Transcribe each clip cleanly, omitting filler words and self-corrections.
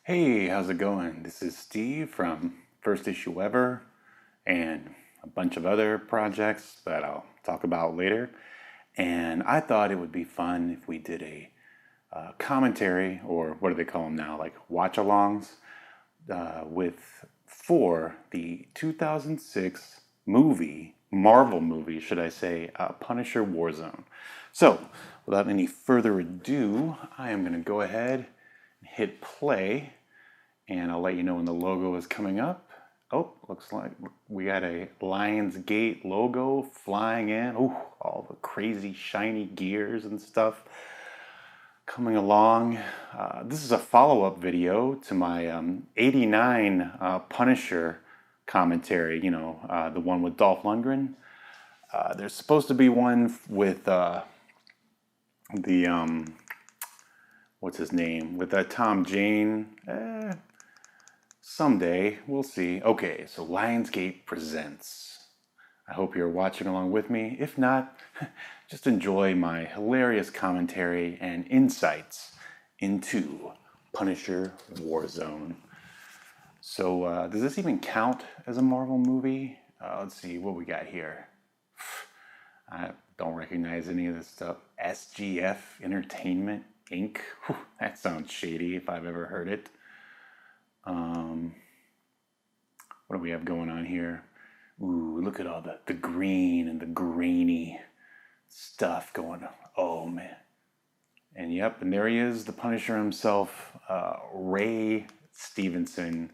Hey, how's it going? This is Steve from First Issue Ever and a bunch of other projects that I'll talk about later. And I thought it would be fun if we did a commentary, or what do they call them now, like watch alongs, with for the 2006 movie, Marvel movie, should I say, Punisher Warzone. So, without any further ado, I am going to go ahead and hit play, and I'll let you know when the logo is coming up. Oh, looks like we got a Lionsgate logo flying in. Ooh, all the crazy shiny gears and stuff coming along. This is a follow-up video to my 89 Punisher commentary, the one with Dolph Lundgren. There's supposed to be one with the, what's his name? With Tom Jane. Someday, we'll see. Okay, so Lionsgate presents. I hope you're watching along with me. If not, just enjoy my hilarious commentary and insights into Punisher Warzone. So, does this even count as a Marvel movie? Let's see what we got here. I don't recognize any of this stuff. SGF Entertainment Inc. Whew, that sounds shady if I've ever heard it. What do we have going on here? Ooh, look at all the green and the grainy stuff going on. Oh, man. And yep, and there he is, the Punisher himself, Ray Stevenson.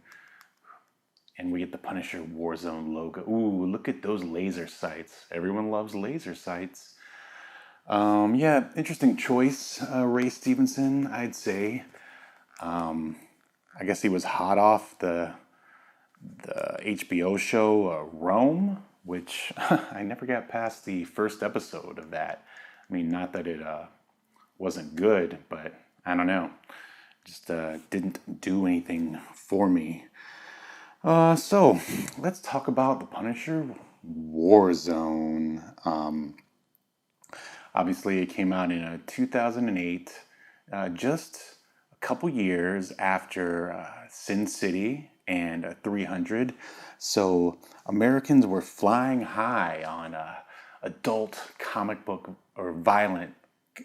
And we get the Punisher Warzone logo. Ooh, look at those laser sights. Everyone loves laser sights. Yeah, interesting choice, Ray Stevenson, I'd say. I guess he was hot off the HBO show Rome, which I never got past the first episode of that. I mean, not that it wasn't good, but I don't know. Just didn't do anything for me. So, let's talk about the Punisher Warzone. Obviously, it came out in 2008, just a couple years after Sin City and 300. So Americans were flying high on adult comic book or violent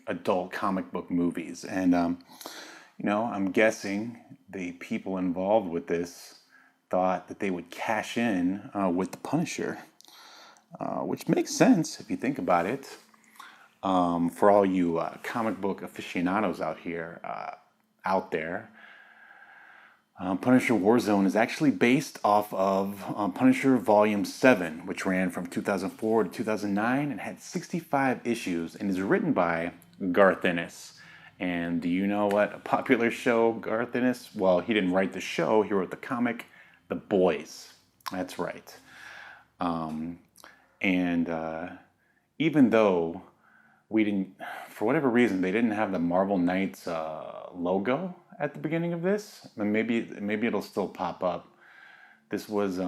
adult comic book movies. And, I'm guessing the people involved with this thought that they would cash in with the Punisher, which makes sense if you think about it. For all you comic book aficionados out there, Punisher Warzone is actually based off of Punisher Volume 7, which ran from 2004 to 2009 and had 65 issues and is written by Garth Ennis. And do you know what a popular show Garth Ennis? Well, he didn't write the show, he wrote the comic, The Boys. That's right. And even though we didn't, for whatever reason, they didn't have the Marvel Knights logo at the beginning of this. And maybe it'll still pop up. This was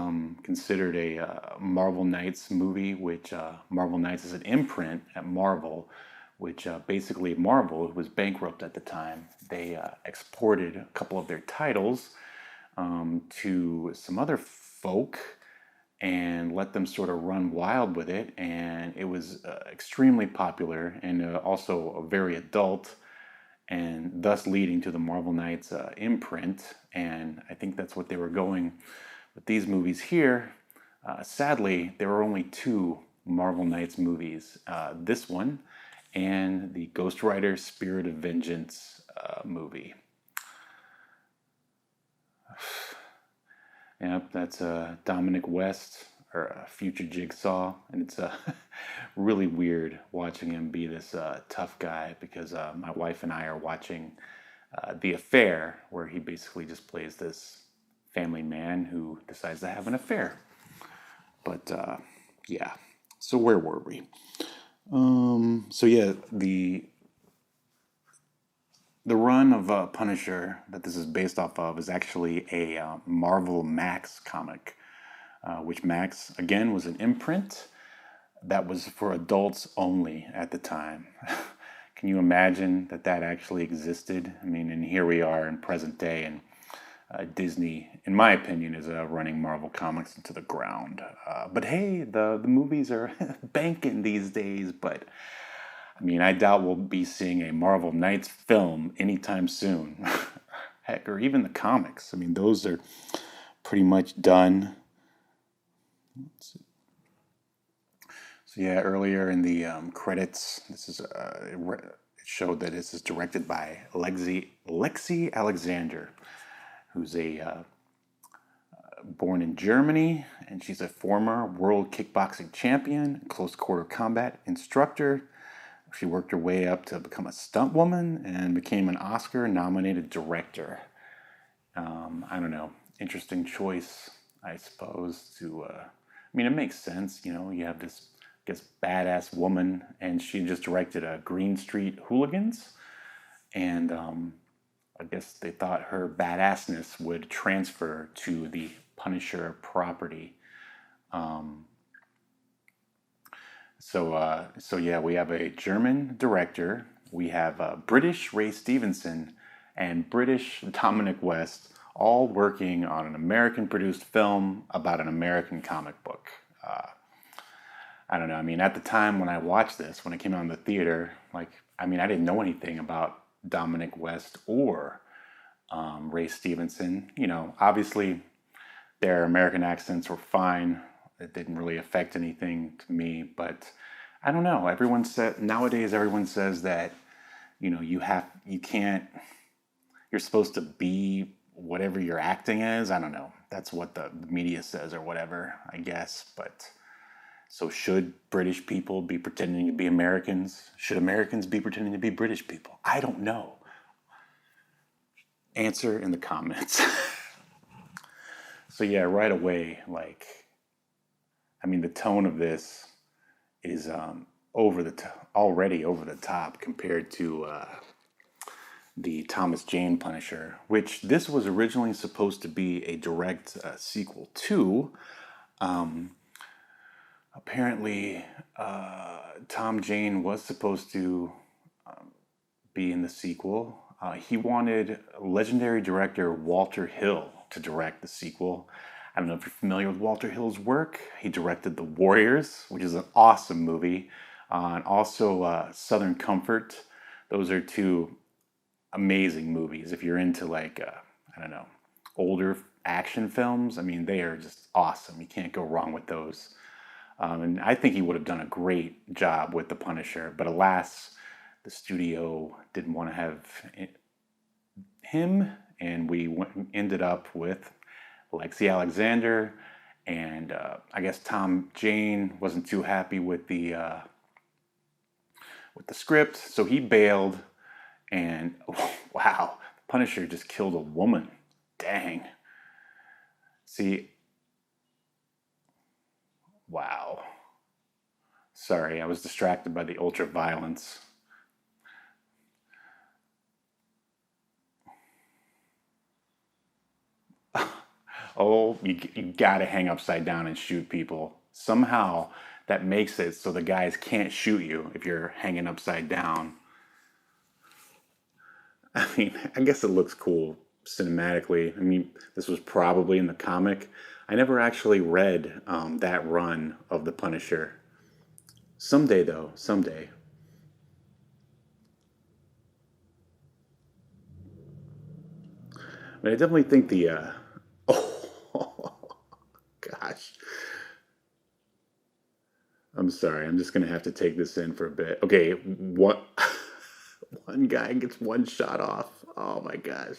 considered a Marvel Knights movie, which Marvel Knights is an imprint at Marvel, which basically Marvel, who was bankrupt at the time, they exported a couple of their titles to some other folk and let them sort of run wild with it, and it was extremely popular and also very adult, and thus leading to the Marvel Knights imprint. And I think that's what they were going with these movies here. Sadly, there were only two Marvel Knights movies, this one and the Ghost Rider Spirit of Vengeance movie. Yep, that's Dominic West, or Future Jigsaw, and it's really weird watching him be this tough guy, because my wife and I are watching The Affair, where he basically just plays this family man who decides to have an affair. But yeah, so where were we? So yeah, the run of Punisher that this is based off of is actually a Marvel Max comic, which Max, again, was an imprint that was for adults only at the time. Can you imagine that actually existed? I mean, and here we are in present day, and Disney, in my opinion, is running Marvel Comics into the ground. But hey, the movies are banking these days. But I mean, I doubt we'll be seeing a Marvel Knights film anytime soon. Heck, or even the comics. I mean, those are pretty much done. So yeah, earlier in the credits, this is it showed that this is directed by Lexi Alexander, who's a born in Germany, and she's a former world kickboxing champion, close quarter combat instructor. She worked her way up to become a stunt woman and became an Oscar-nominated director. I don't know, interesting choice, I suppose. I mean, it makes sense. You know, you have this, I guess, badass woman, and she just directed Green Street Hooligans, and I guess they thought her badassness would transfer to the Punisher property. Um, so yeah, we have a German director, we have British Ray Stevenson, and British Dominic West, all working on an American-produced film about an American comic book. Uh, I don't know. I mean, at the time when I watched this, when it came out in the theater, like, I mean, I didn't know anything about Dominic West or Ray Stevenson. You know, obviously their American accents were fine. It didn't really affect anything to me, but I don't know. Everyone said nowadays everyone says that, you know, you can't, you're supposed to be whatever you're acting as. I don't know. That's what the media says or whatever, I guess. But so should British people be pretending to be Americans? Should Americans be pretending to be British people? I don't know. Answer in the comments. So yeah, right away, like, I mean, the tone of this is already over the top compared to the Thomas Jane Punisher, which this was originally supposed to be a direct sequel to. Um, Apparently, Tom Jane was supposed to be in the sequel. He wanted legendary director Walter Hill to direct the sequel. I don't know if you're familiar with Walter Hill's work. He directed The Warriors, which is an awesome movie, and also Southern Comfort. Those are two amazing movies. If you're into like, I don't know, older action films, I mean, they are just awesome. You can't go wrong with those. And I think he would have done a great job with The Punisher, but alas, the studio didn't want to have him, and ended up with Lexi Alexander, and I guess Tom Jane wasn't too happy with the script, so he bailed. And wow, Punisher just killed a woman. Dang. See, wow. Sorry, I was distracted by the ultra violence. Oh, you gotta hang upside down and shoot people. Somehow that makes it so the guys can't shoot you if you're hanging upside down. I mean, I guess it looks cool cinematically. I mean, this was probably in the comic. I never actually read that run of The Punisher. Someday, though, someday. But I definitely think the. Oh, gosh. I'm sorry. I'm just going to have to take this in for a bit. Okay, what? One guy gets one shot off. Oh my gosh.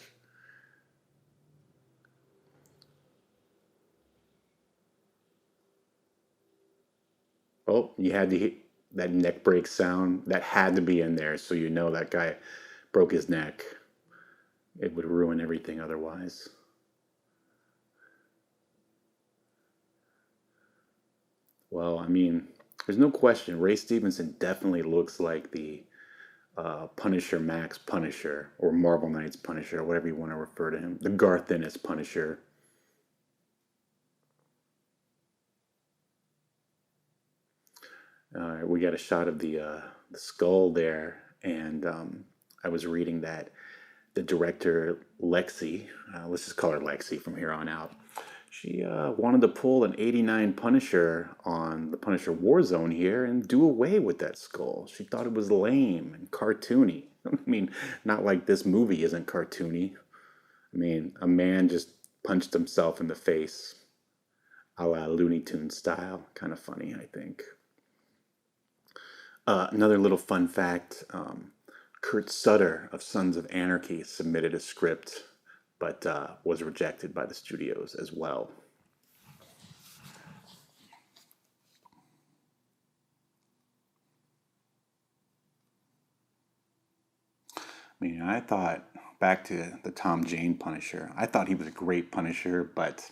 Oh, you had to hit that neck break sound. That had to be in there, so you know that guy broke his neck. It would ruin everything otherwise. Well, I mean, there's no question. Ray Stevenson definitely looks like the Punisher Max Punisher, or Marvel Knights Punisher, whatever you want to refer to him. The Garth Ennis Punisher. We got a shot of the skull there, and I was reading that the director Lexi, let's just call her Lexi from here on out. She wanted to pull an '89 Punisher on the Punisher Warzone here and do away with that skull. She thought it was lame and cartoony. I mean, not like this movie isn't cartoony. I mean, a man just punched himself in the face, a la Looney Tunes style. Kind of funny, I think. Another little fun fact, Kurt Sutter of Sons of Anarchy submitted a script, but was rejected by the studios as well. I mean, I thought, back to the Tom Jane Punisher, I thought he was a great Punisher, but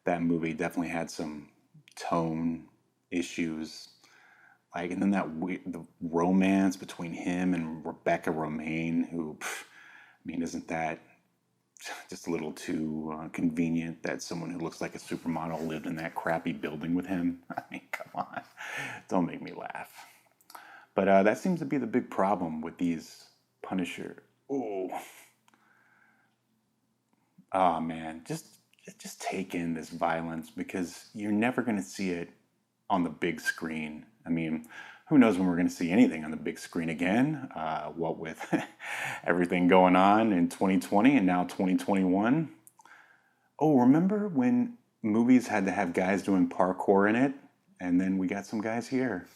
that movie definitely had some tone issues. Like, and then the romance between him and Rebecca Romaine, who, I mean, isn't that just a little too convenient that someone who looks like a supermodel lived in that crappy building with him? I mean, come on, don't make me laugh. But that seems to be the big problem with these Punisher. Oh, oh man, just take in this violence because you're never going to see it on the big screen. I mean, who knows when we're going to see anything on the big screen again? What with everything going on in 2020 and now 2021. Oh, remember when movies had to have guys doing parkour in it? And then we got some guys here.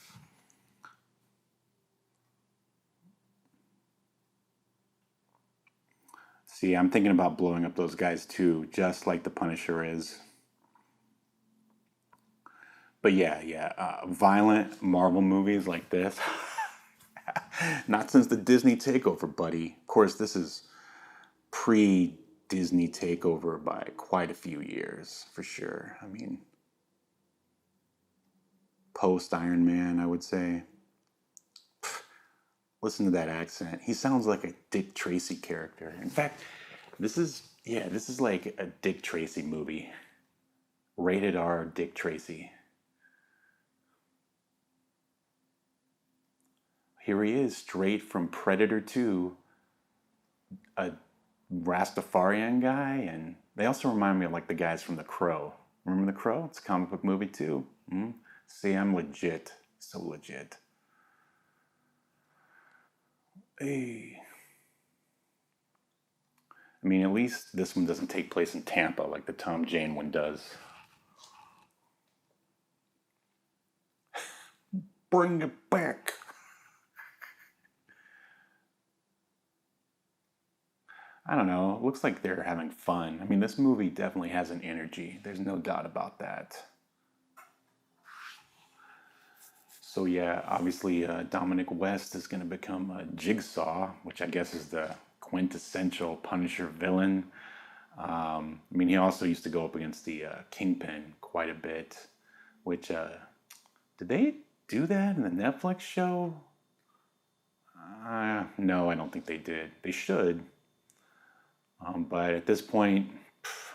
See, I'm thinking about blowing up those guys too, just like the Punisher is. But yeah, violent Marvel movies like this. Not since the Disney takeover, buddy. Of course, this is pre Disney takeover by quite a few years, for sure. I mean, post Iron Man, I would say. Listen to that accent. He sounds like a Dick Tracy character. In fact, this is like a Dick Tracy movie. Rated R Dick Tracy. Here he is, straight from Predator 2, a Rastafarian guy, and they also remind me of like the guys from The Crow. Remember The Crow? It's a comic book movie too. See, I'm legit, so legit. Hey. I mean, at least this one doesn't take place in Tampa like the Tom Jane one does. Bring it back. I don't know. It looks like they're having fun. I mean, this movie definitely has an energy. There's no doubt about that. So yeah, obviously Dominic West is going to become a Jigsaw, which I guess is the quintessential Punisher villain. I mean, he also used to go up against the Kingpin quite a bit, which, did they do that in the Netflix show? No, I don't think they did. They should. But at this point,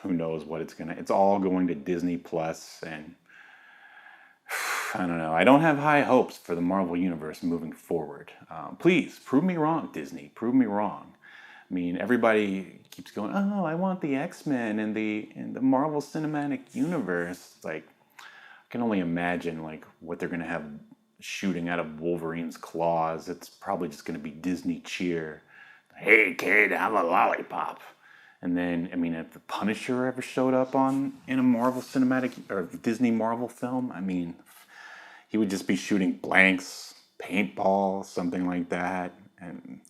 who knows what it's all going to Disney Plus, and I don't know. I don't have high hopes for the Marvel Universe moving forward. Please, prove me wrong, Disney. Prove me wrong. I mean, everybody keeps going, oh, I want the X-Men and the Marvel Cinematic Universe. Like, I can only imagine like what they're gonna have shooting out of Wolverine's claws. It's probably just gonna be Disney cheer. Hey kid, have a lollipop. And then, I mean, if the Punisher ever showed up in a Marvel Cinematic or Disney Marvel film, I mean, he would just be shooting blanks, paintball, something like that. And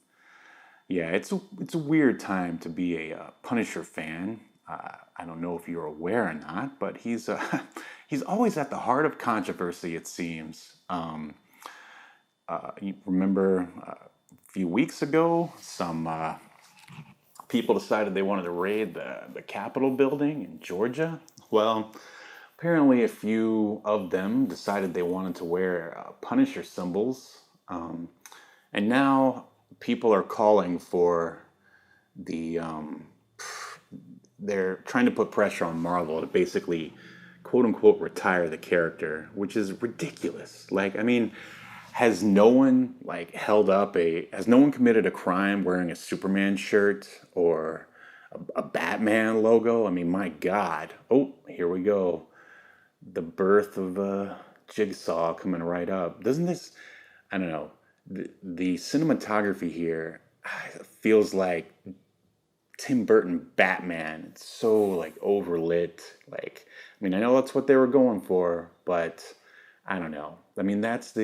yeah, it's a weird time to be a Punisher fan. I don't know if you're aware or not, but he's he's always at the heart of controversy. It seems. You remember a few weeks ago, some people decided they wanted to raid the Capitol building in Georgia. Well, apparently a few of them decided they wanted to wear Punisher symbols, and now people are calling for the they're trying to put pressure on Marvel to basically quote unquote retire the character, which is ridiculous. Like, I mean, has no one like held up a has no one committed a crime wearing a Superman shirt or a Batman logo? I mean, my God. Oh, here we go. The birth of Jigsaw coming right up. Doesn't this, I don't know, the cinematography here feels like Tim Burton Batman. It's so like overlit. Like, I mean, I know that's what they were going for, but I don't know. I mean, that's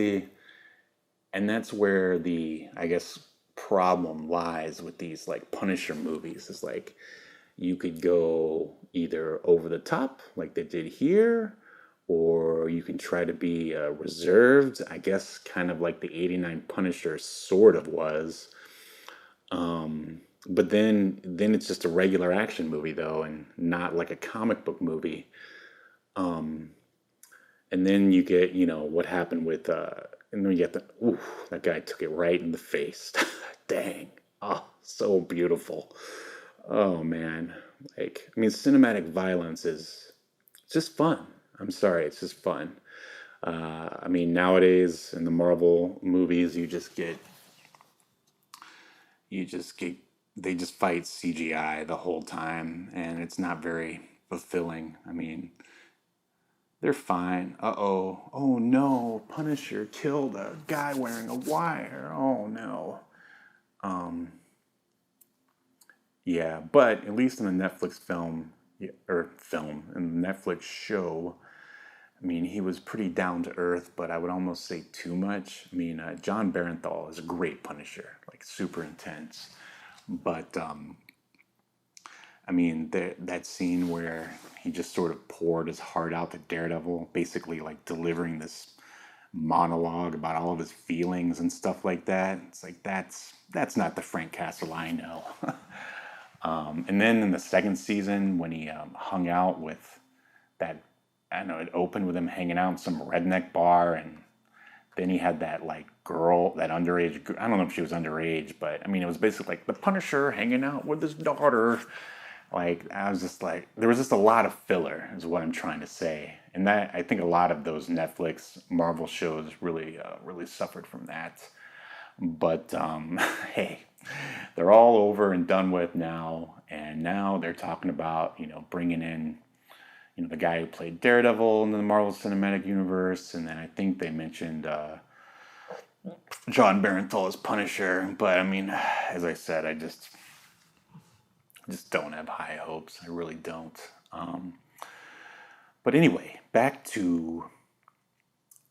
where the, I guess, problem lies with these like Punisher movies. Is like you could go either over the top, like they did here, or you can try to be reserved, I guess, kind of like the '89 Punisher sort of was. But then it's just a regular action movie though, and not like a comic book movie. And then you get, what happened with, and then you get ooh, that guy took it right in the face. Dang. Oh, so beautiful. Oh man. Like, I mean, cinematic violence is just fun. I'm sorry, it's just fun. I mean, nowadays in the Marvel movies, you just get, they just fight CGI the whole time, and it's not very fulfilling. I mean, they're fine. Uh-oh. Oh no, Punisher killed a guy wearing a wire. Oh no. Yeah, but at least in the Netflix film, in the Netflix show, I mean, he was pretty down to earth, but I would almost say too much. I mean, John Barenthal is a great Punisher, like super intense. But I mean, that scene where he just sort of poured his heart out to Daredevil, basically like delivering this monologue about all of his feelings and stuff like that. It's like that's not the Frank Castle I know. And then in the second season, when he hung out with that, I don't know, it opened with him hanging out in some redneck bar, and then he had that like girl, that underage. I don't know if she was underage, but I mean, it was basically like the Punisher hanging out with his daughter. Like, I was just like, there was just a lot of filler, is what I'm trying to say, and that, I think a lot of those Netflix Marvel shows really suffered from that. But hey, they're all over and done with now, and now they're talking about, bringing in, the guy who played Daredevil in the Marvel Cinematic Universe, and then I think they mentioned John Barenthal as Punisher. But I mean, as I said, I just don't have high hopes. I really don't. But anyway, back to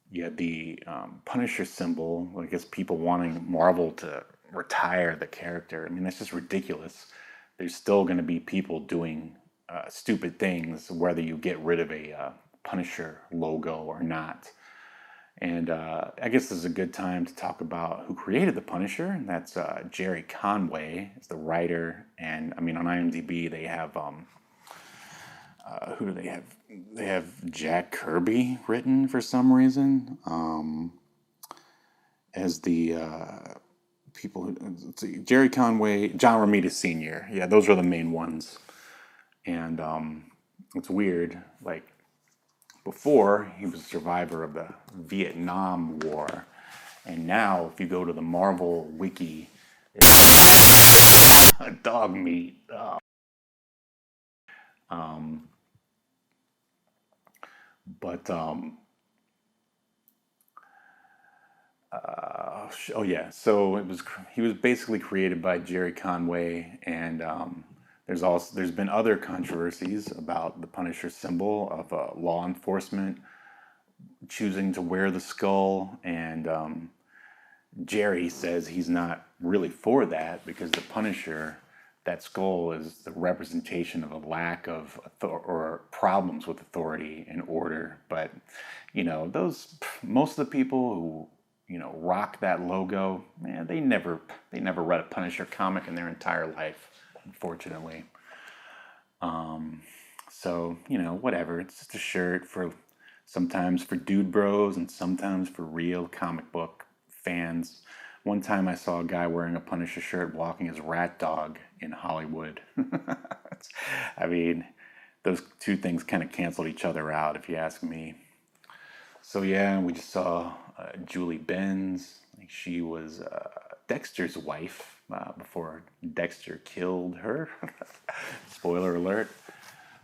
the Punisher symbol. I guess people wanting Marvel to retire the character. I mean, that's just ridiculous. There's still going to be people doing stupid things, whether you get rid of a Punisher logo or not. And I guess this is a good time to talk about who created the Punisher. And that's Jerry Conway is the writer. And I mean, on IMDb, they have who do they have? They have Jack Kirby written for some reason as the people. Let's see, Jerry Conway, John Romita Sr. Yeah, those are the main ones. And it's weird, like, before, he was a survivor of the Vietnam War. And now, if you go to the Marvel Wiki, it's dog meat. But, oh yeah, so he was basically created by Jerry Conway, and there's been other controversies about the Punisher symbol of law enforcement choosing to wear the skull, and Jerry says he's not really for that because the Punisher, that skull is the representation of a lack of or problems with authority and order. But most of the people who rock that logo, man, they never read a Punisher comic in their entire life, unfortunately. So whatever. It's just a shirt for sometimes for dude bros and sometimes for real comic book fans. One time I saw a guy wearing a Punisher shirt walking his rat dog in Hollywood. I mean, those two things kind of canceled each other out, if you ask me. So yeah, we just saw Julie Benz. Like she was Dexter's wife before Dexter killed her. Spoiler alert.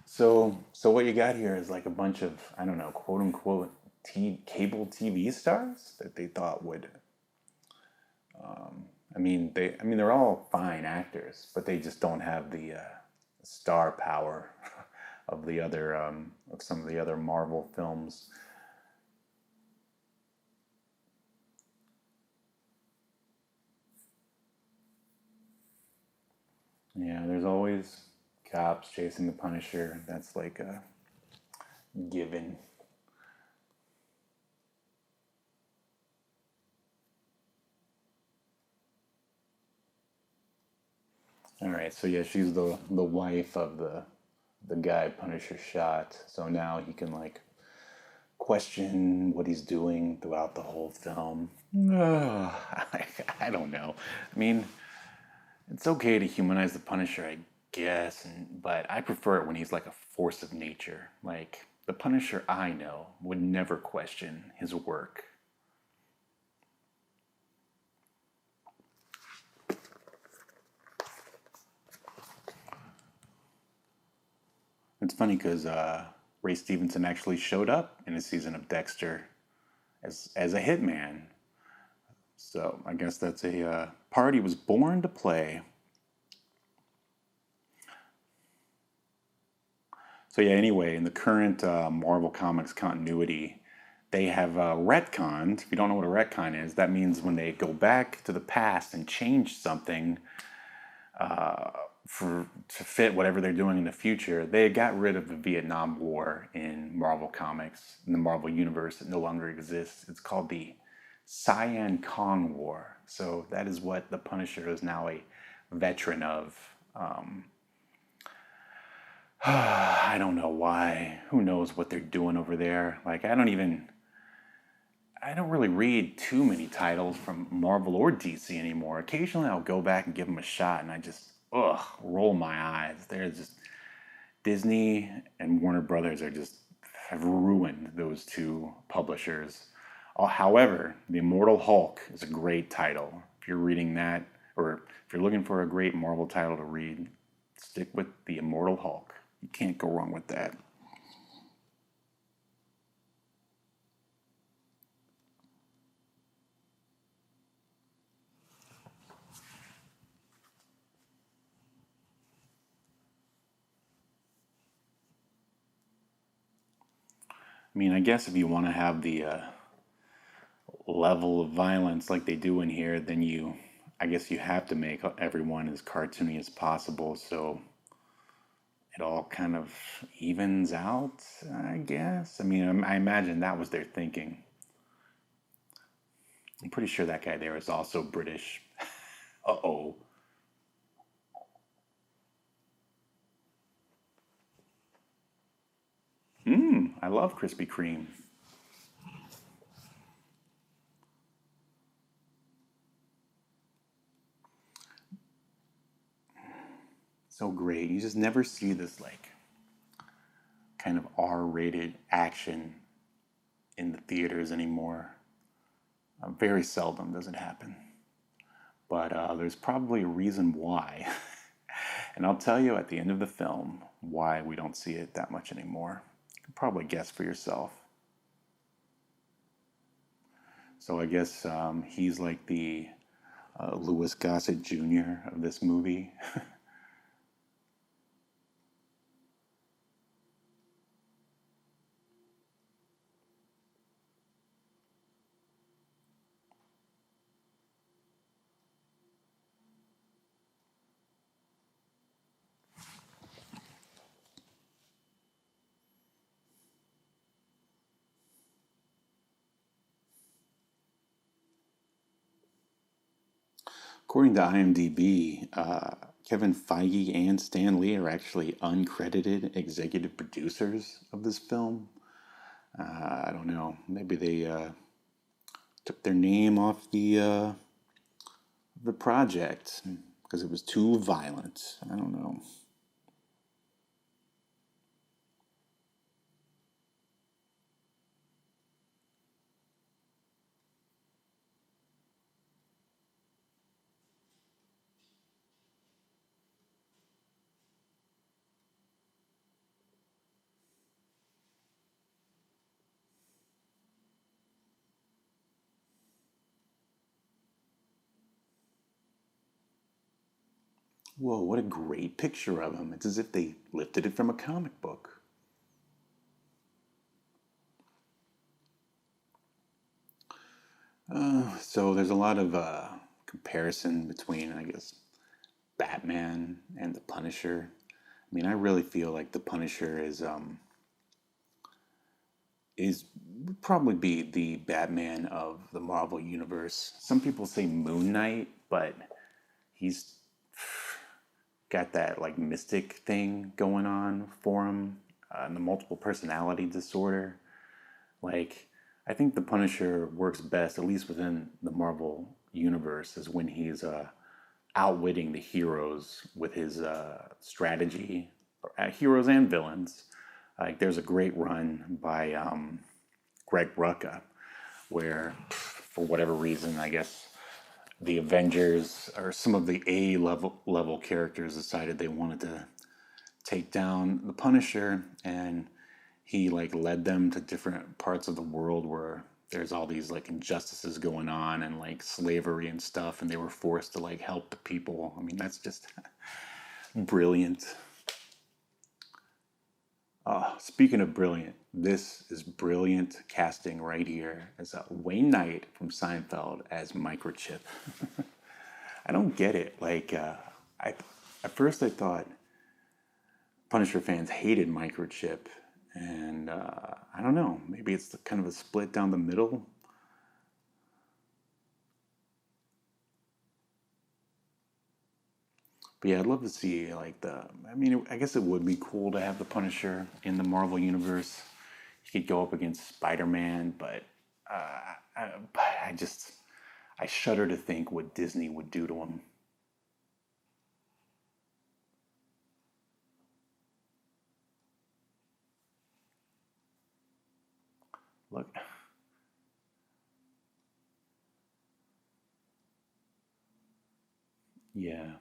So what you got here is like a bunch of, I don't know, quote unquote cable TV stars that they thought would. They're all fine actors, but they just don't have the star power of the other of some of the other Marvel films. Yeah, there's always cops chasing the Punisher. That's like a given. All right, so yeah, she's the wife of the guy Punisher shot. So now he can like question what he's doing throughout the whole film. I don't know. I mean, it's okay to humanize the Punisher, I guess, but I prefer it when he's like a force of nature. Like the Punisher I know would never question his work. It's funny because Ray Stevenson actually showed up in a season of Dexter as a hitman. So I guess that's a part he was born to play. So yeah, anyway, in the current Marvel Comics continuity, they have retconned. If you don't know what a retcon is, that means when they go back to the past and change something to fit whatever they're doing in the future. They got rid of the Vietnam War in Marvel Comics, in the Marvel Universe. It no longer exists. It's called the Cyan Kong War. So that is what the Punisher is now a veteran of. I don't know why. Who knows what they're doing over there? Like, I don't really read too many titles from Marvel or DC anymore. Occasionally I'll go back and give them a shot and I just, roll my eyes. They're just, Disney and Warner Brothers have ruined those two publishers. However, The Immortal Hulk is a great title. If you're reading that, or if you're looking for a great Marvel title to read, stick with The Immortal Hulk. You can't go wrong with that. I mean, I guess if you want to have the level of violence like they do in here, then I guess you have to make everyone as cartoony as possible, so it all kind of evens out, I guess. I mean, I imagine that was their thinking. I'm pretty sure that guy there is also British. Uh-oh. I love Krispy Kreme. So great. You just never see this like kind of R-rated action in the theaters anymore. Very seldom does it happen. But there's probably a reason why. And I'll tell you at the end of the film why we don't see it that much anymore. You can probably guess for yourself. So I guess he's like the Louis Gossett Jr. of this movie. According to IMDb, Kevin Feige and Stan Lee are actually uncredited executive producers of this film. I don't know. Maybe they took their name off the project because it was too violent. I don't know. Whoa, what a great picture of him. It's as if they lifted it from a comic book. So there's a lot of comparison between, I guess, Batman and the Punisher. I mean, I really feel like the Punisher is would probably be the Batman of the Marvel universe. Some people say Moon Knight, but he's got that like mystic thing going on for him, and the multiple personality disorder. Like, I think the Punisher works best, at least within the Marvel universe, is when he's outwitting the heroes with his strategy, heroes and villains. Like, there's a great run by Greg Rucka where, for whatever reason, I guess the Avengers or some of the A level characters decided they wanted to take down the Punisher, and he like led them to different parts of the world where there's all these like injustices going on and like slavery and stuff, and they were forced to like help the people. I mean, that's just brilliant. Speaking of brilliant, this is brilliant casting right here as Wayne Knight from Seinfeld as Microchip. I don't get it. Like, I at first I thought Punisher fans hated Microchip, and I don't know. Maybe it's kind of a split down the middle. But yeah, I'd love to see like the. I mean, I guess it would be cool to have the Punisher in the Marvel universe. He could go up against Spider-Man, but I just I shudder to think what Disney would do to him. Look, yeah,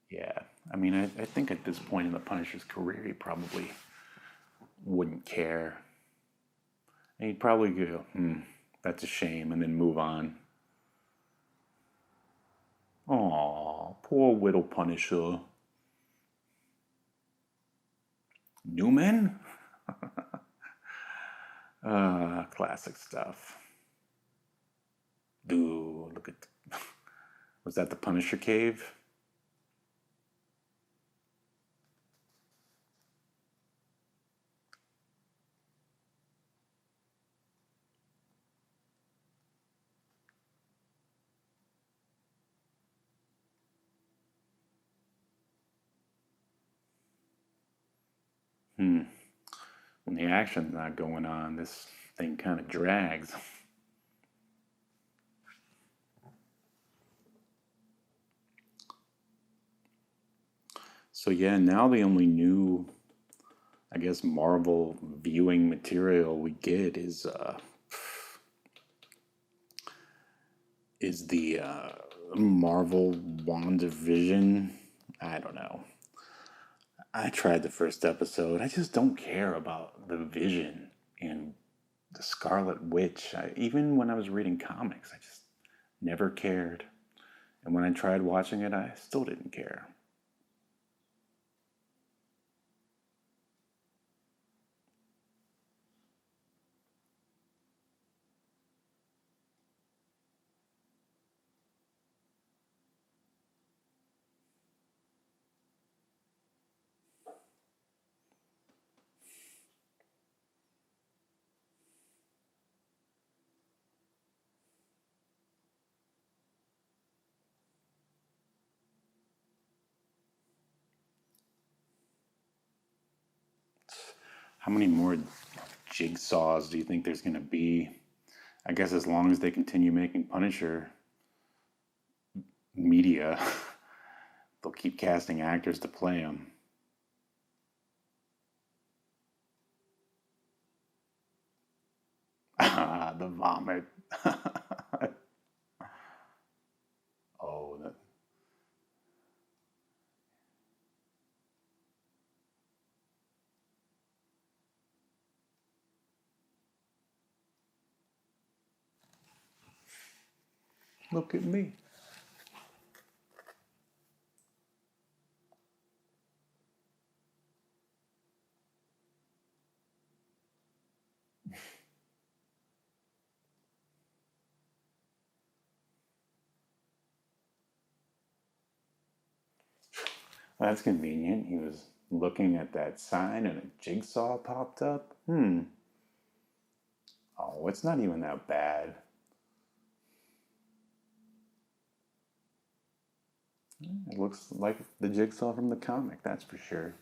yeah. I mean, I think at this point in the Punisher's career, he probably wouldn't care. And he'd probably go, that's a shame, and then move on. Aw, poor little Punisher. Newman? Classic stuff. Dude, look at. Was that the Punisher cave? Hmm. When the action's not going on, this thing kind of drags. So yeah, now the only new, I guess, Marvel viewing material we get is the Marvel WandaVision. I don't know. I tried the first episode. I just don't care about the Vision and the Scarlet Witch. Even when I was reading comics, I just never cared. And when I tried watching it, I still didn't care. How many more jigsaws do you think there's going to be? I guess as long as they continue making Punisher media, they'll keep casting actors to play him. The vomit. Oh, that, Look at me. Well, that's convenient. He was looking at that sign and a jigsaw popped up. Oh, it's not even that bad. It looks like the jigsaw from the comic, that's for sure.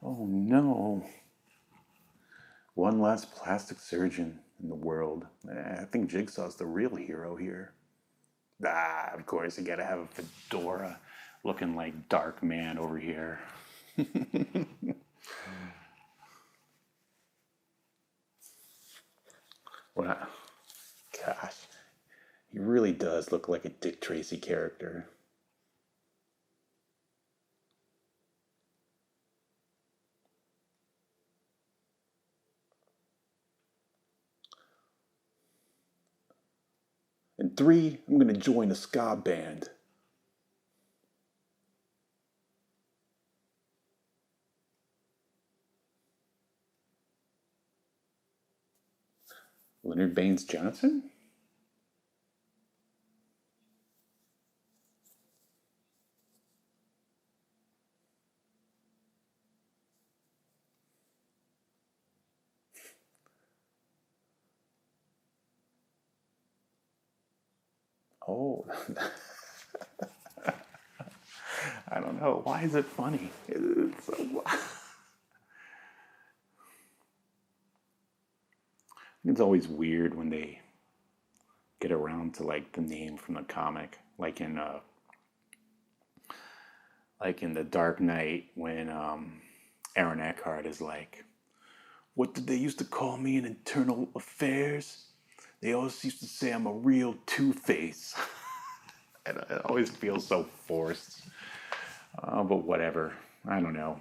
Oh no. One less plastic surgeon in the world. I think Jigsaw's the real hero here. Ah, of course, you gotta have a fedora looking like Dark Man over here. What? Gosh, he really does look like a Dick Tracy character. And three, I'm gonna join a ska band. Leonard Baines Johnson? Oh, I don't know. Why is it funny? It's so, it's always weird when they get around to like the name from the comic, like in the Dark Knight when Aaron Eckhart is like, "What did they used to call me in Internal Affairs? They always used to say I'm a real Two-Face." And it always feels so forced. But whatever. I don't know.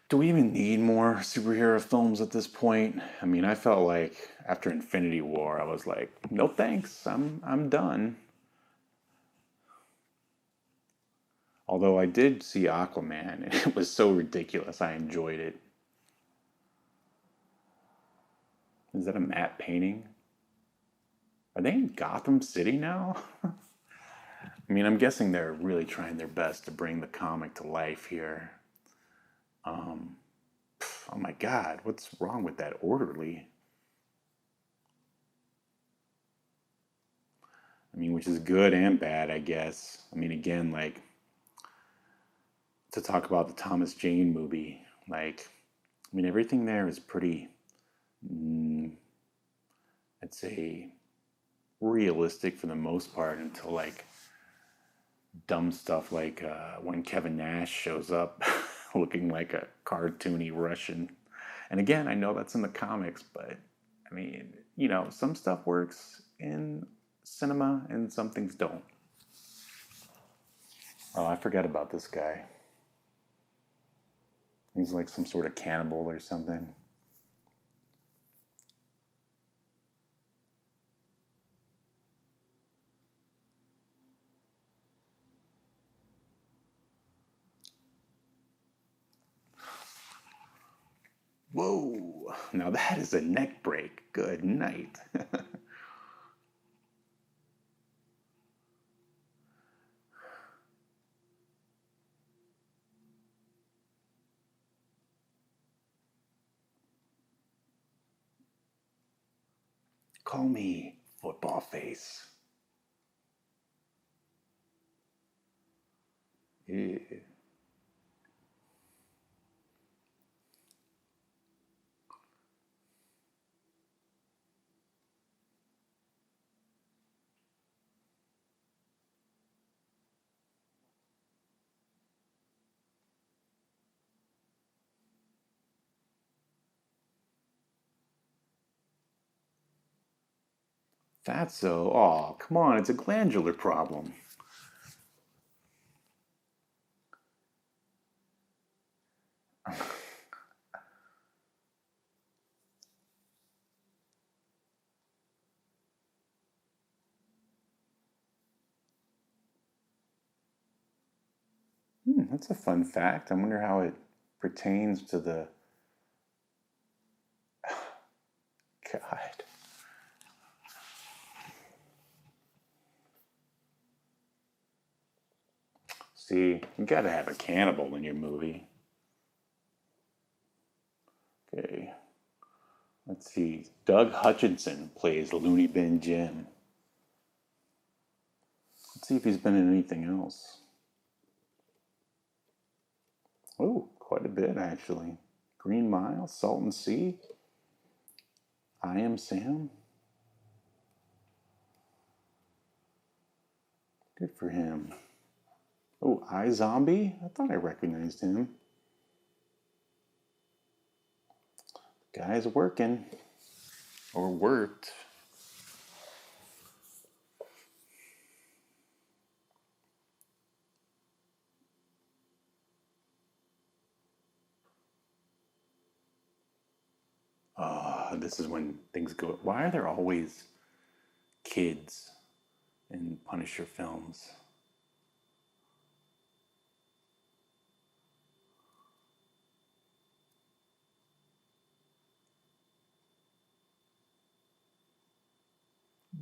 Do we even need more superhero films at this point? I mean, I felt like after Infinity War, I was like, no thanks, I'm done. Although I did see Aquaman, and it was so ridiculous, I enjoyed it. Is that a matte painting? Are they in Gotham City now? I mean, I'm guessing they're really trying their best to bring the comic to life here. Oh my God, what's wrong with that orderly? I mean, which is good and bad, I guess. I mean, again, like to talk about the Thomas Jane movie, like, I mean, everything there is pretty, I'd say, realistic for the most part until like dumb stuff like when Kevin Nash shows up looking like a cartoony Russian. And again, I know that's in the comics, but I mean, some stuff works in cinema and some things don't. Oh, I forgot about this guy. He's like some sort of cannibal or something. Whoa! Now that is a neck break. Good night. Call me football face. Yeah. Fatso. Oh, come on. It's a glandular problem. That's a fun fact. I wonder how it pertains to the. God. See, you gotta have a cannibal in your movie. Okay. Let's see. Doug Hutchinson plays Looney Bin Jim. Let's see if he's been in anything else. Oh, quite a bit actually. Green Mile, Salton Sea, I Am Sam. Good for him. Oh, iZombie? I thought I recognized him. Guy's working. Or worked. This is when things go. Why are there always kids in Punisher films?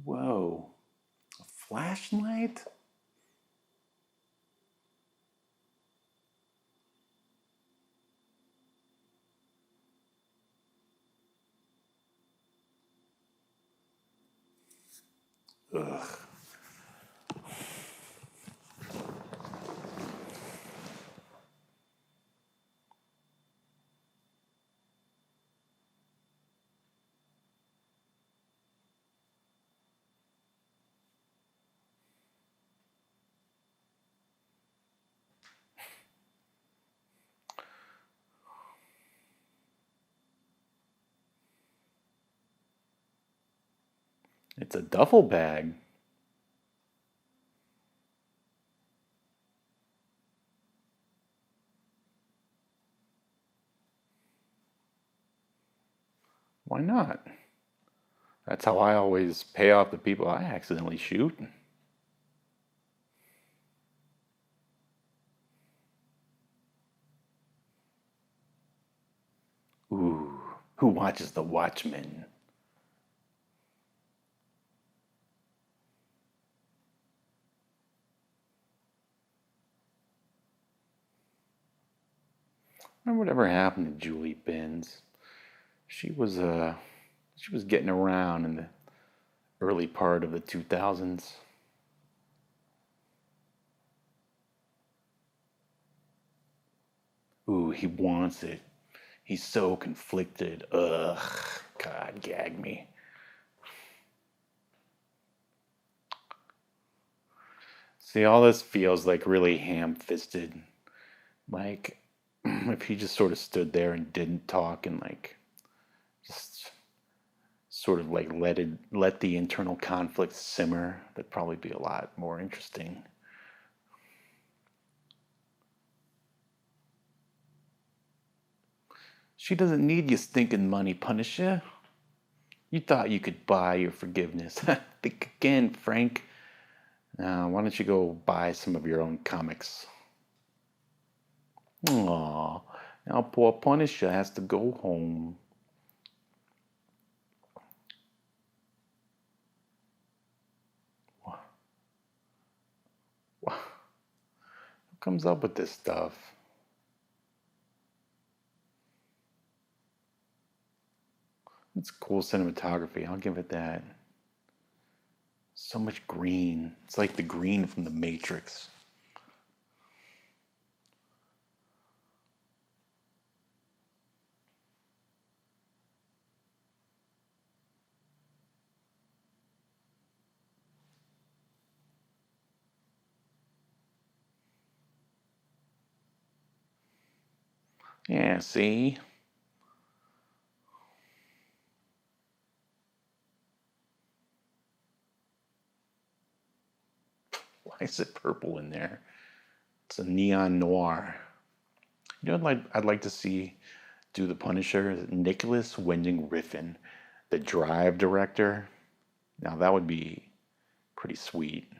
Whoa. A flashlight? Ugh. It's a duffel bag. Why not? That's how I always pay off the people I accidentally shoot. Ooh, who watches The Watchmen? I wonder whatever happened to Julie Benz. She was she was getting around in the early part of the 2000s. Ooh, he wants it. He's so conflicted. Ugh, God, gag me. See, all this feels like really ham-fisted. Like, if he just sort of stood there and didn't talk and like just sort of like let the internal conflict simmer, that'd probably be a lot more interesting. She doesn't need your stinking money, Punisher. You thought you could buy your forgiveness. Think again, Frank. Now, why don't you go buy some of your own comics? Aw, now poor Punisher has to go home. Who comes up with this stuff? It's cool cinematography, I'll give it that. So much green. It's like the green from the Matrix. Yeah, see? Why is it purple in there? It's a neon noir. You know what I'd like to see do the Punisher? Nicholas Winding Refn, the Drive director. Now that would be pretty sweet.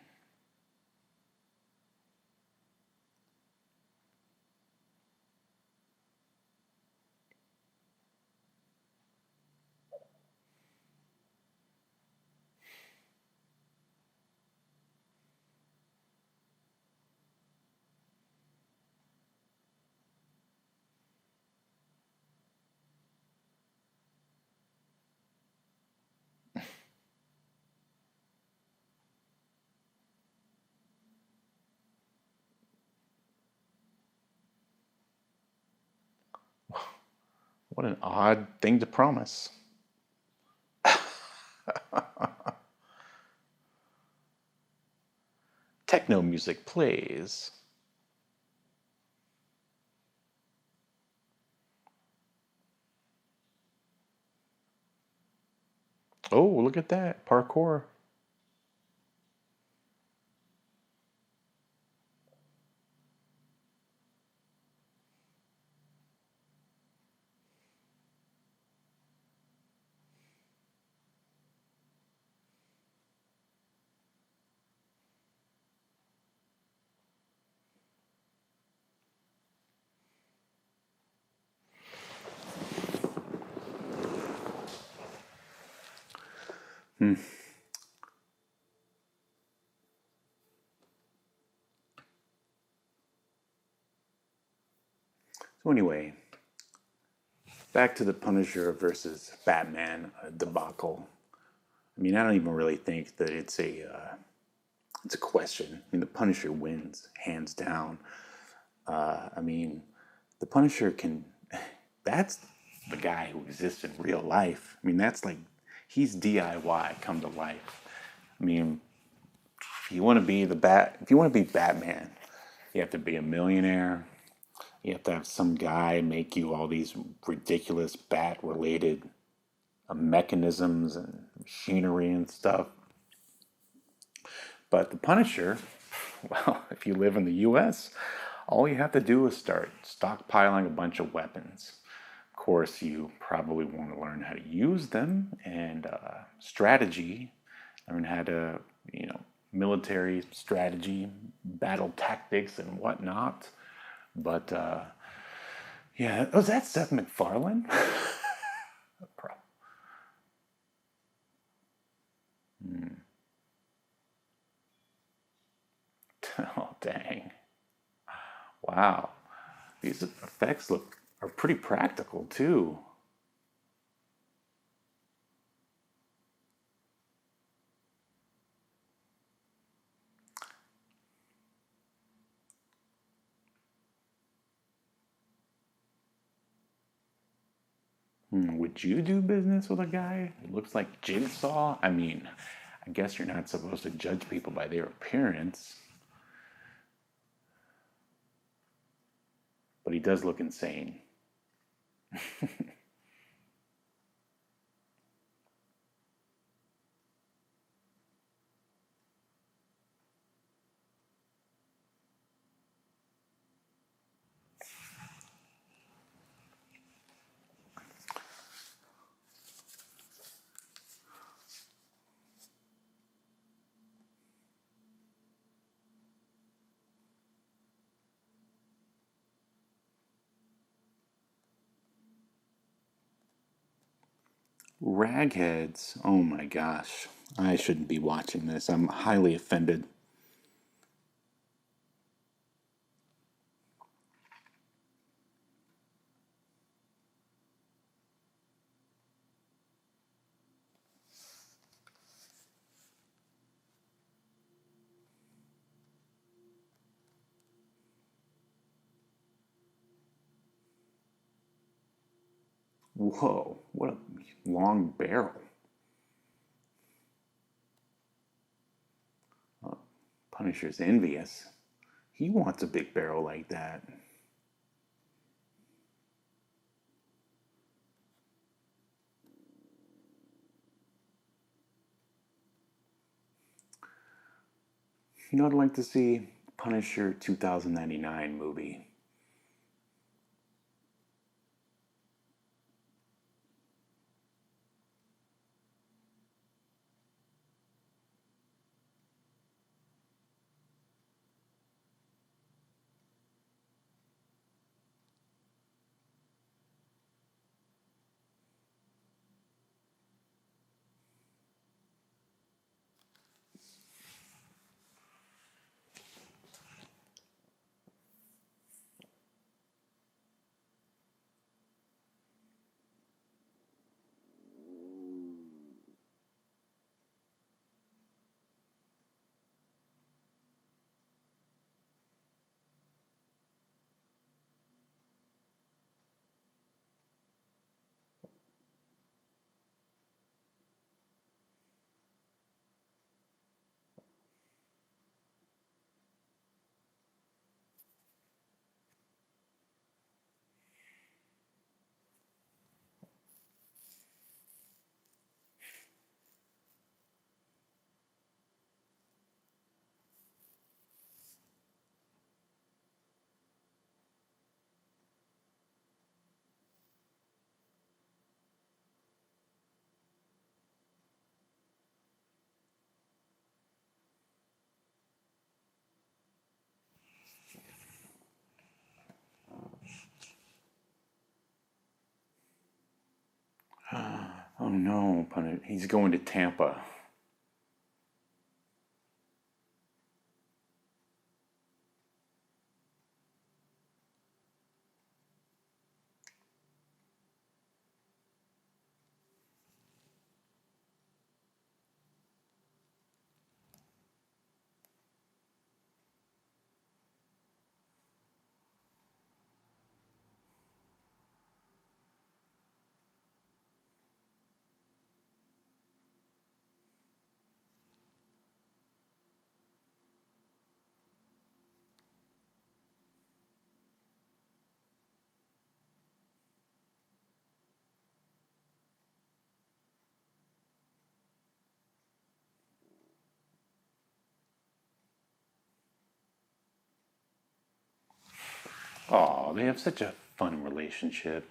What an odd thing to promise. Techno music plays. Oh, look at that. Parkour. Hmm. So anyway, back to the Punisher versus Batman debacle. I mean, I don't even really think that it's a question. I mean, the Punisher wins hands down. I mean, the Punisher can. That's the guy who exists in real life. I mean, that's like he's DIY come to life. I mean, if you want to be if you want to be Batman, you have to be a millionaire. You have to have some guy make you all these ridiculous bat-related mechanisms and machinery and stuff. But the Punisher, well, if you live in the US, all you have to do is start stockpiling a bunch of weapons. Of course, you probably want to learn how to use them and strategy, learn how to, military strategy, battle tactics, and whatnot. But yeah, was that Seth MacFarlane? Hmm. Oh, dang. Wow. These effects are pretty practical too. Would you do business with a guy who looks like Jigsaw? I mean, I guess you're not supposed to judge people by their appearance, but he does look insane. Ragheads. Oh my gosh. I shouldn't be watching this. I'm highly offended. Whoa, what a long barrel. Punisher's envious. He wants a big barrel like that. You know, I'd like to see Punisher 2099 movie. Oh no, he's going to Tampa. Oh, they have such a fun relationship.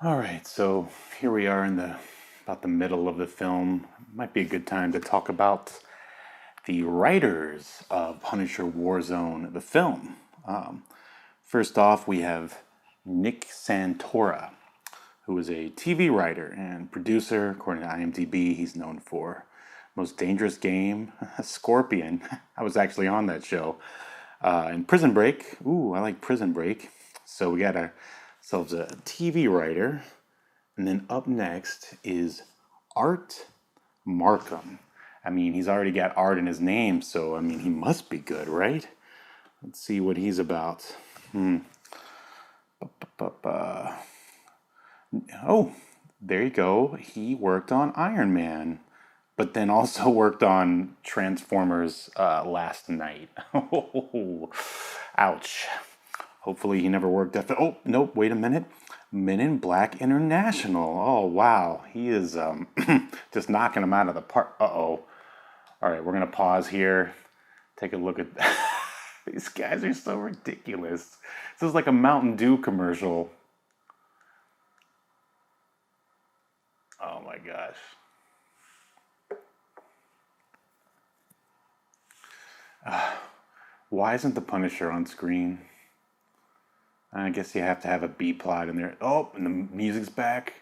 All right, so here we are in the about the middle of the film. Might be a good time to talk about the writers of Punisher Warzone, the film. Um, First off, we have Nick Santora, who is a TV writer and producer. According to IMDb, he's known for Most Dangerous Game, Scorpion. I was actually on that show. And Prison Break. Ooh, I like Prison Break. So we got ourselves a TV writer. And then up next is Art Markham. I mean, he's already got art in his name, so I mean, he must be good, right? Let's see what he's about. Oh, there you go. He worked on Iron Man, but then also worked on Transformers last night. Oh, ouch. Hopefully he never worked after. Oh, nope, wait a minute. Men in Black International. Oh, wow. He is just knocking them out of the park. Uh-oh. All right, we're going to pause here. Take a look at these guys are so ridiculous. This is like a Mountain Dew commercial. Oh my gosh. Why isn't the Punisher on screen? I guess you have to have a B plot in there. Oh, and the music's back.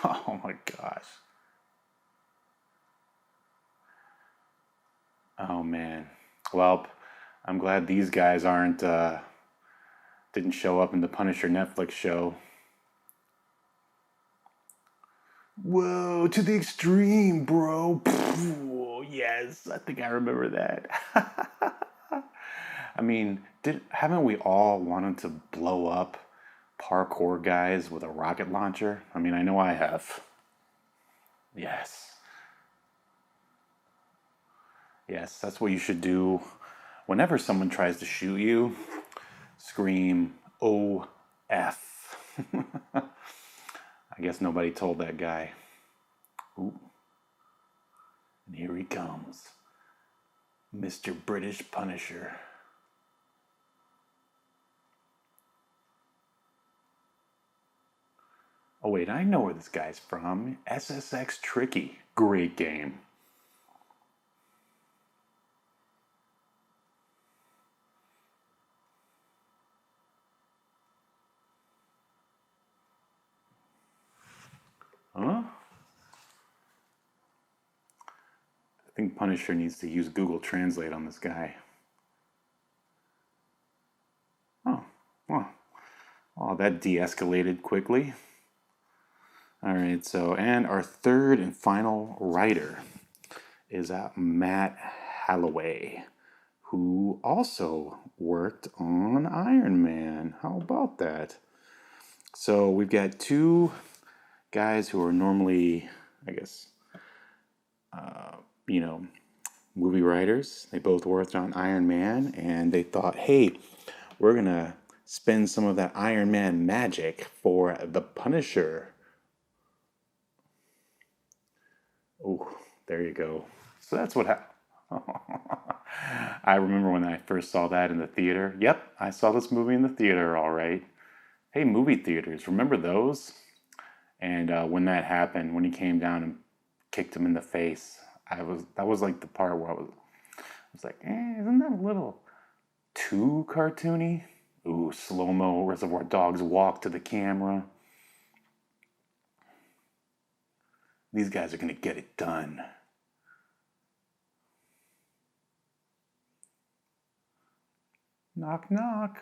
Oh my gosh. Oh man. Well, I'm glad these guys aren't didn't show up in the Punisher Netflix show. Whoa, to the extreme, bro. Yes, I think I remember that. I mean, haven't we all wanted to blow up parkour guys with a rocket launcher? I mean, I know I have. Yes. Yes, that's what you should do. Whenever someone tries to shoot you, scream OF. I guess nobody told that guy. Ooh, and here he comes. Mr. British Punisher. Oh wait, I know where this guy's from. SSX Tricky. Great game. Huh? I think Punisher needs to use Google Translate on this guy. Oh, well, oh, that de-escalated quickly. All right, so, and our third and final writer is Matt Holloway, who also worked on Iron Man. How about that? So we've got two guys who are normally, I guess, you know, movie writers. They both worked on Iron Man, and they thought, hey, we're going to spend some of that Iron Man magic for the Punisher. There you go. So that's what happened. I remember when I first saw that in the theater. Yep, I saw this movie in the theater, all right. Hey, movie theaters, remember those? And when that happened, when he came down and kicked him in the face, that was like the part where I was like, isn't that a little too cartoony? Ooh, slow mo Reservoir Dogs walk to the camera. These guys are gonna get it done. Knock knock.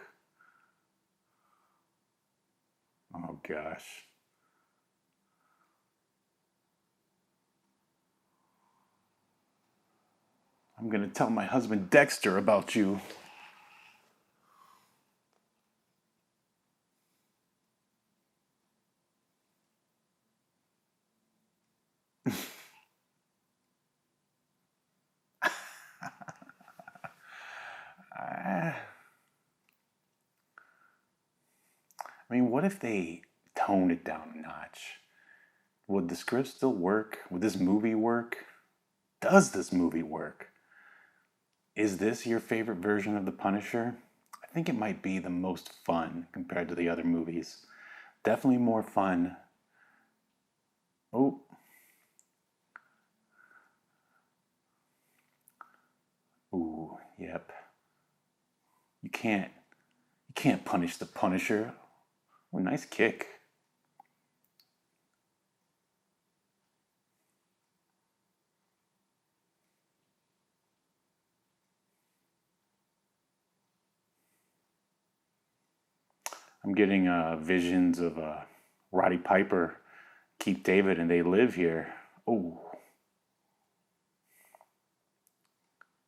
Oh gosh. I'm gonna tell my husband Dexter about you. I mean, what if they toned it down a notch? Would the script still work? Would this movie work? Does this movie work? Is this your favorite version of The Punisher? I think it might be the most fun compared to the other movies. Definitely more fun. Oh, ooh, yep. You can't you can't punish the Punisher. Oh, nice kick. I'm getting visions of Roddy Piper, Keith David, and they live here. Oh,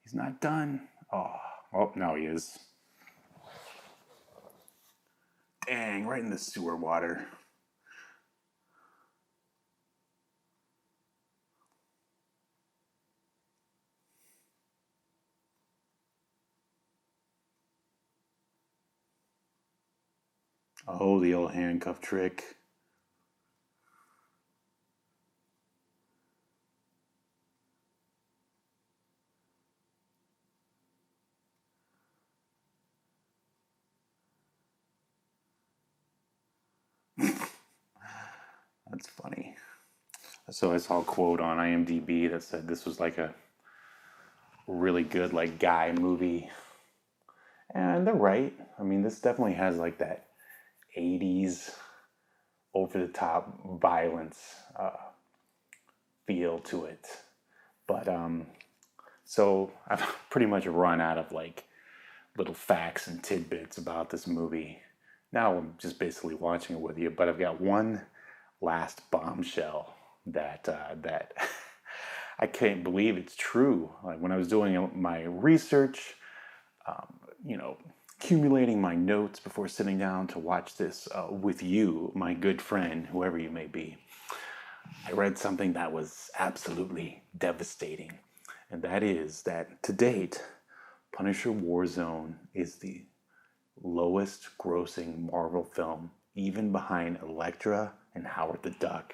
he's not done. Oh, now he is. Dang, right in the sewer water. Oh, the old handcuff trick. That's funny. So I saw a quote on IMDb that said this was like a really good like guy movie, and they're right. I mean, this definitely has like that '80s over the top violence feel to it. But so I've pretty much run out of like little facts and tidbits about this movie. Now I'm just basically watching it with you, but I've got one last bombshell that I can't believe it's true. Like when I was doing my research, you know, accumulating my notes before sitting down to watch this with you, my good friend, whoever you may be, I read something that was absolutely devastating. And that is that to date, Punisher Warzone is the lowest grossing Marvel film, even behind Elektra and Howard the Duck.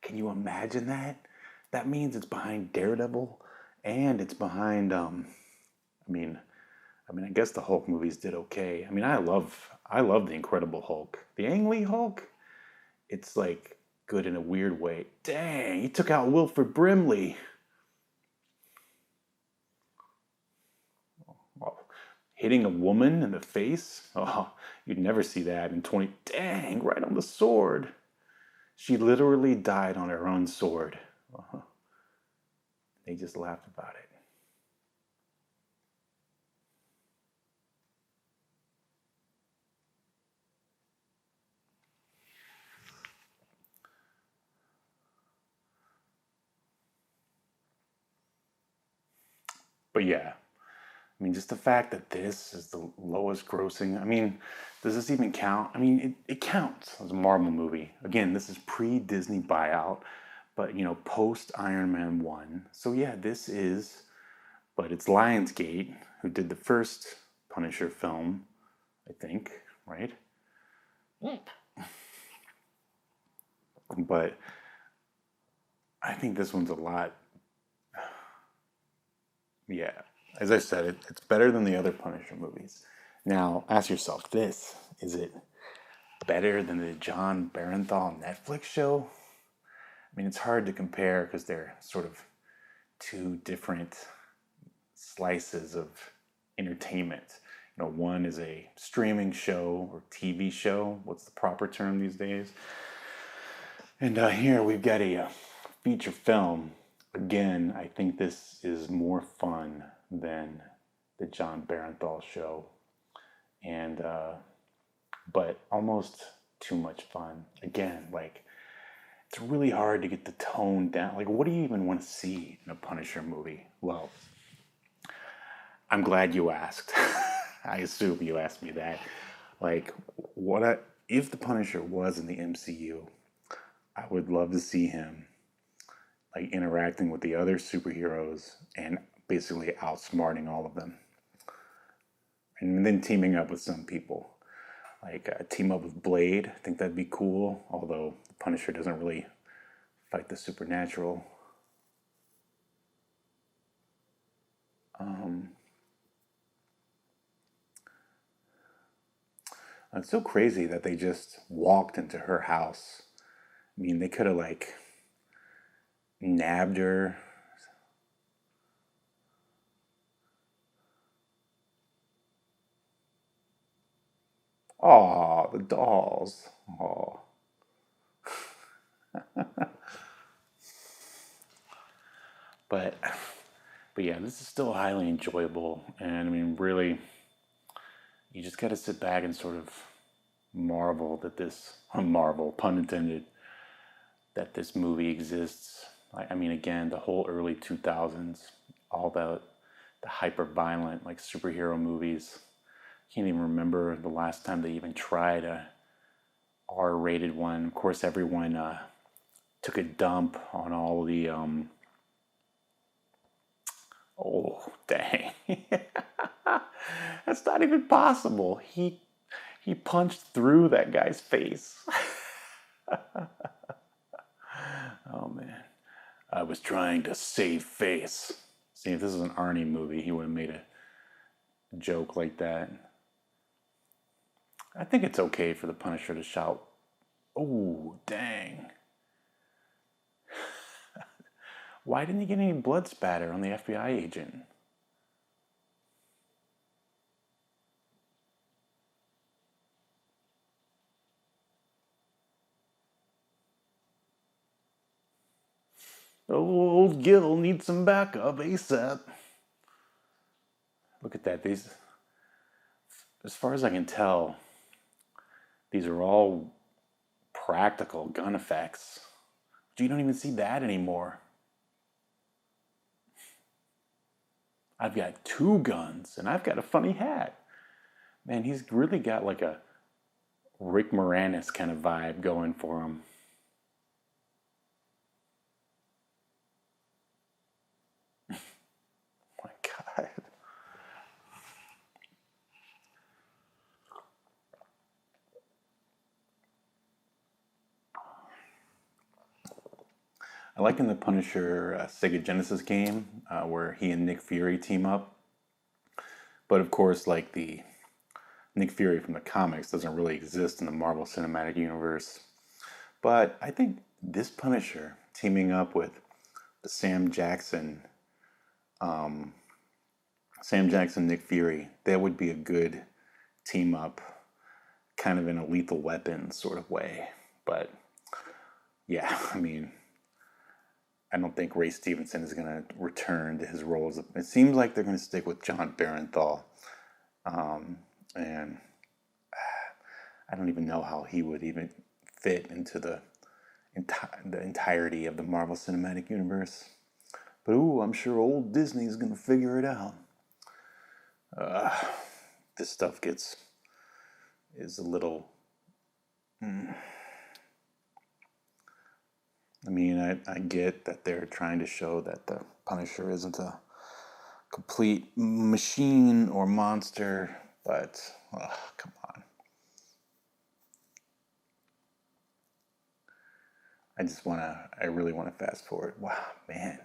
Can you imagine that? That means it's behind Daredevil and it's behind I mean I guess the Hulk movies did okay. I mean I love the Incredible Hulk. The Ang Lee Hulk, it's like good in a weird way. Dang, he took out Wilford Brimley. Well, hitting a woman in the face? Oh, you'd never see that in 20. Dang, right on the sword. She literally died on her own sword. Uh-huh. They just laughed about it. But yeah, I mean, just the fact that this is the lowest grossing. I mean, does this even count? I mean, it counts as a Marvel movie. Again, this is pre Disney buyout, but post Iron Man 1. So yeah, this is, but it's Lionsgate who did the first Punisher film, I think, right? But I think this one's a lot Yeah, as I said, it's better than the other Punisher movies. Now, ask yourself this: is it better than the John Barenthal Netflix show? I mean, it's hard to compare because they're sort of two different slices of entertainment. One is a streaming show or TV show. What's the proper term these days? And here we've got a feature film. Again, I think this is more fun than the John Barenthal show, and but almost too much fun. Again, like it's really hard to get the tone down. Like, what do you even want to see in a Punisher movie? Well, I'm glad you asked. I assume you asked me that. Like, if the Punisher was in the MCU, I would love to see him like interacting with the other superheroes and basically outsmarting all of them, and then teaming up with some people. Like team up with Blade. I think that'd be cool. Although the Punisher doesn't really fight the supernatural. Um, it's so crazy that they just walked into her house. I mean, they could have like nabbed her. Aw, the dolls. Aw. But but yeah, this is still highly enjoyable, and I mean, really, you just got to sit back and sort of marvel that this marvel, pun intended, that this movie exists. I mean, again, the whole early 2000s, all the hyper violent like superhero movies. Can't even remember the last time they even tried a R-rated one. Of course, everyone took a dump on all the oh, dang. That's not even possible. He punched through that guy's face. Oh man. I was trying to save face. See, if this was an Arnie movie, he would have made a joke like that. I think it's okay for the Punisher to shout, "Oh, dang." Why didn't he get any blood spatter on the FBI agent? Old Gil needs some backup ASAP. Look at that. These, as far as I can tell, these are all practical gun effects. But you don't even see that anymore. I've got two guns and I've got a funny hat. Man, he's really got like a Rick Moranis kind of vibe going for him. Oh my God. I like in the Punisher Sega Genesis game where he and Nick Fury team up. But of course, like the Nick Fury from the comics doesn't really exist in the Marvel Cinematic Universe. But I think this Punisher teaming up with the um, Sam Jackson, Nick Fury, that would be a good team up, kind of in a Lethal Weapon sort of way. But yeah, I mean, I don't think Ray Stevenson is going to return to his roles. It seems like they're going to stick with John Barenthal, and I don't even know how he would even fit into the entirety of the Marvel Cinematic Universe. But ooh, I'm sure old Disney's gonna figure it out. Uh, this stuff is a little. I mean, I get that they're trying to show that the Punisher isn't a complete machine or monster, but come on. I really want to fast forward. Wow, man,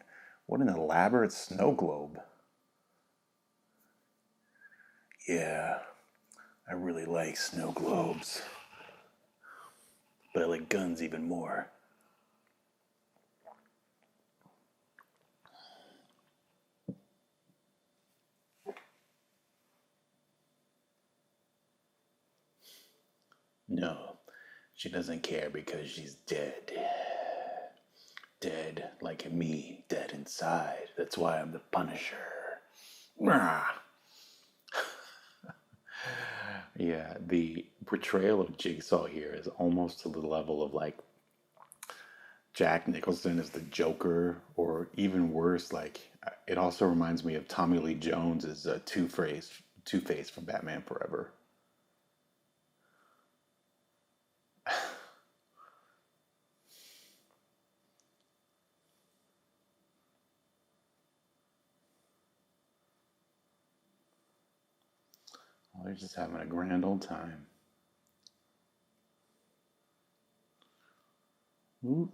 what an elaborate snow globe. Yeah, I really like snow globes, but I like guns even more. No, she doesn't care because she's dead. Dead like me, dead inside. That's why I'm the Punisher. Rah. Yeah, the portrayal of Jigsaw here is almost to the level of like Jack Nicholson as the Joker, or even worse, like it also reminds me of Tommy Lee Jones as Two Face from Batman Forever. Well, they're just having a grand old time. Ooh.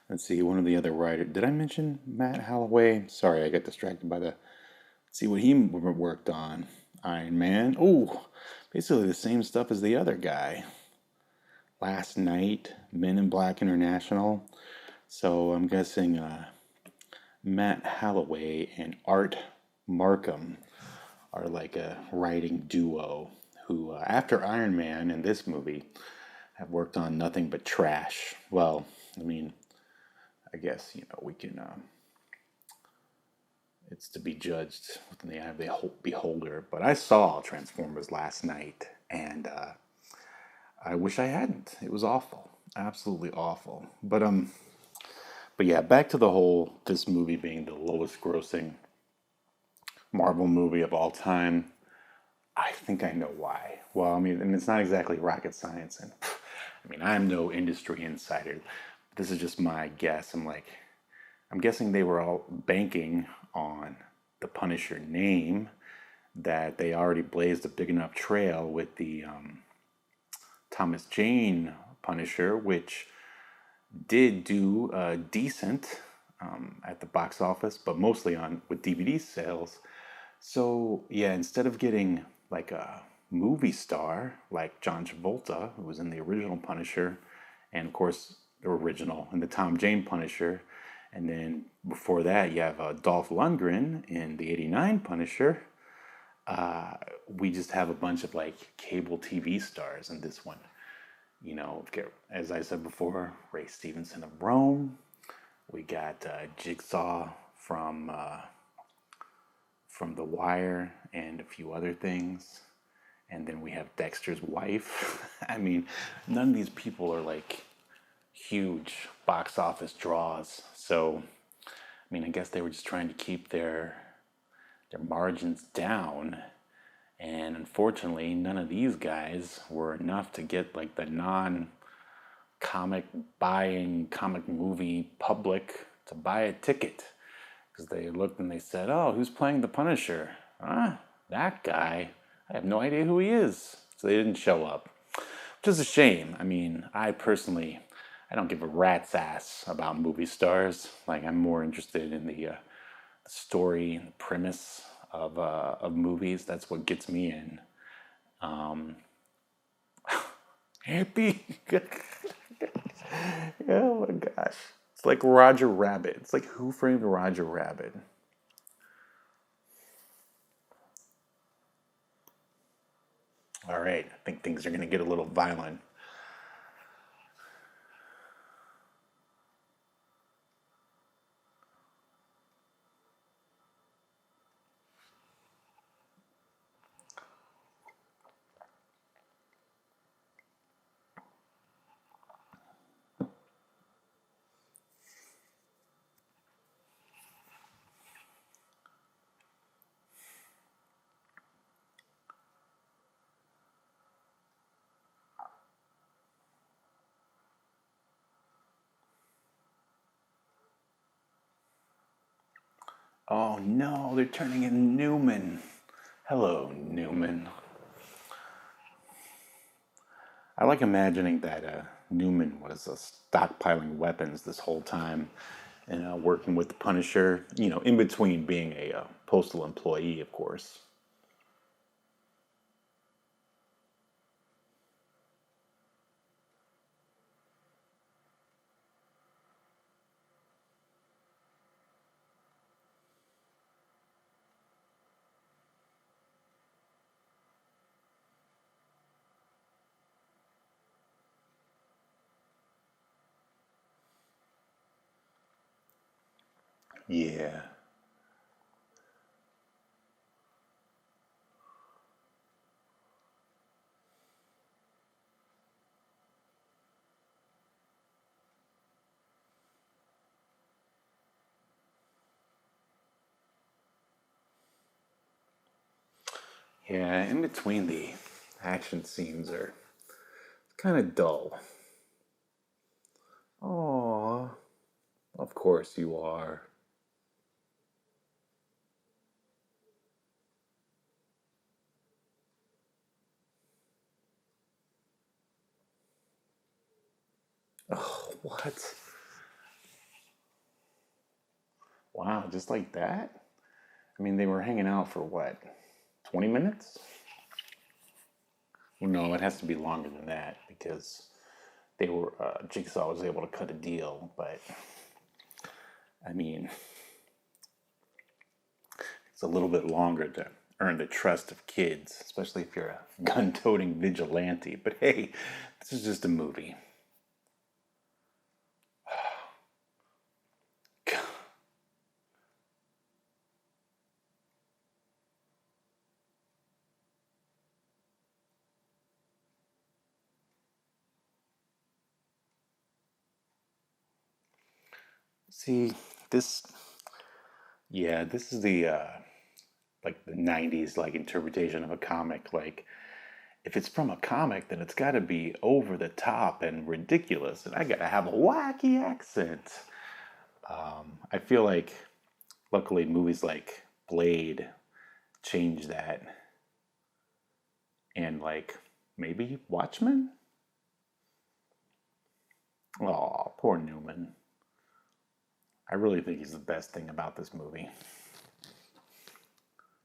Let's see, one of the other writers. Did I mention Matt Holloway? Sorry, I got distracted by the. Let's see what he worked on. Iron Man. Oh, basically the same stuff as the other guy. Last Night, Men in Black International. So I'm guessing Matt Holloway and Art Markham are like a writing duo who, after Iron Man and this movie, have worked on nothing but trash. Well, I mean, I guess we can. It's to be judged within the eye of the beholder. But I saw Transformers last night, and I wish I hadn't. It was awful, absolutely awful. But yeah, back to the whole this movie being the lowest grossing Marvel movie of all time. I think I know why. Well, I mean, and it's not exactly rocket science, and I mean, I'm no industry insider. This is just my guess. I'm guessing they were all banking on the Punisher name, that they already blazed a big enough trail with the Thomas Jane Punisher, which did do decent at the box office, but mostly on with DVD sales. So yeah, instead of getting like a movie star like John Travolta, who was in the original Punisher, and of course the original and the Tom Jane Punisher, and then before that you have Dolph Lundgren in the '89 Punisher. We just have a bunch of like cable TV stars in this one. As I said before, Ray Stevenson of Rome. We got Jigsaw from The Wire and a few other things. And then we have Dexter's wife. I mean, none of these people are like huge box office draws. So, I mean, I guess they were just trying to keep their margins down. And unfortunately, none of these guys were enough to get like the non-comic buying comic movie public to buy a ticket. Because they looked and they said, "Oh, who's playing the Punisher? Huh? That guy? I have no idea who he is." So they didn't show up, which is a shame. I mean, I don't give a rat's ass about movie stars. Like, I'm more interested in the story and the premise of movies. That's what gets me in. Um, Happy. Oh my gosh. It's like Roger Rabbit. It's like Who Framed Roger Rabbit? All right, I think things are going to get a little violent. Oh no, they're turning in Newman. Hello, Newman. I like imagining that Newman was stockpiling weapons this whole time, and working with the Punisher, in between being a postal employee, of course. Yeah. Yeah, in between the action scenes are kind of dull. Oh, of course you are. Oh, what? Wow, just like that? I mean, they were hanging out for what? 20 minutes? Well, no, it has to be longer than that because Jigsaw was able to cut a deal, but I mean, it's a little bit longer to earn the trust of kids, especially if you're a gun-toting vigilante. But hey, this is just a movie. See, this, yeah, this is the like the '90s like interpretation of a comic. Like, if it's from a comic, then it's got to be over the top and ridiculous, and I got to have a wacky accent. I feel like, luckily, movies like Blade change that, and like maybe Watchmen. Oh, poor Newman. I really think he's the best thing about this movie.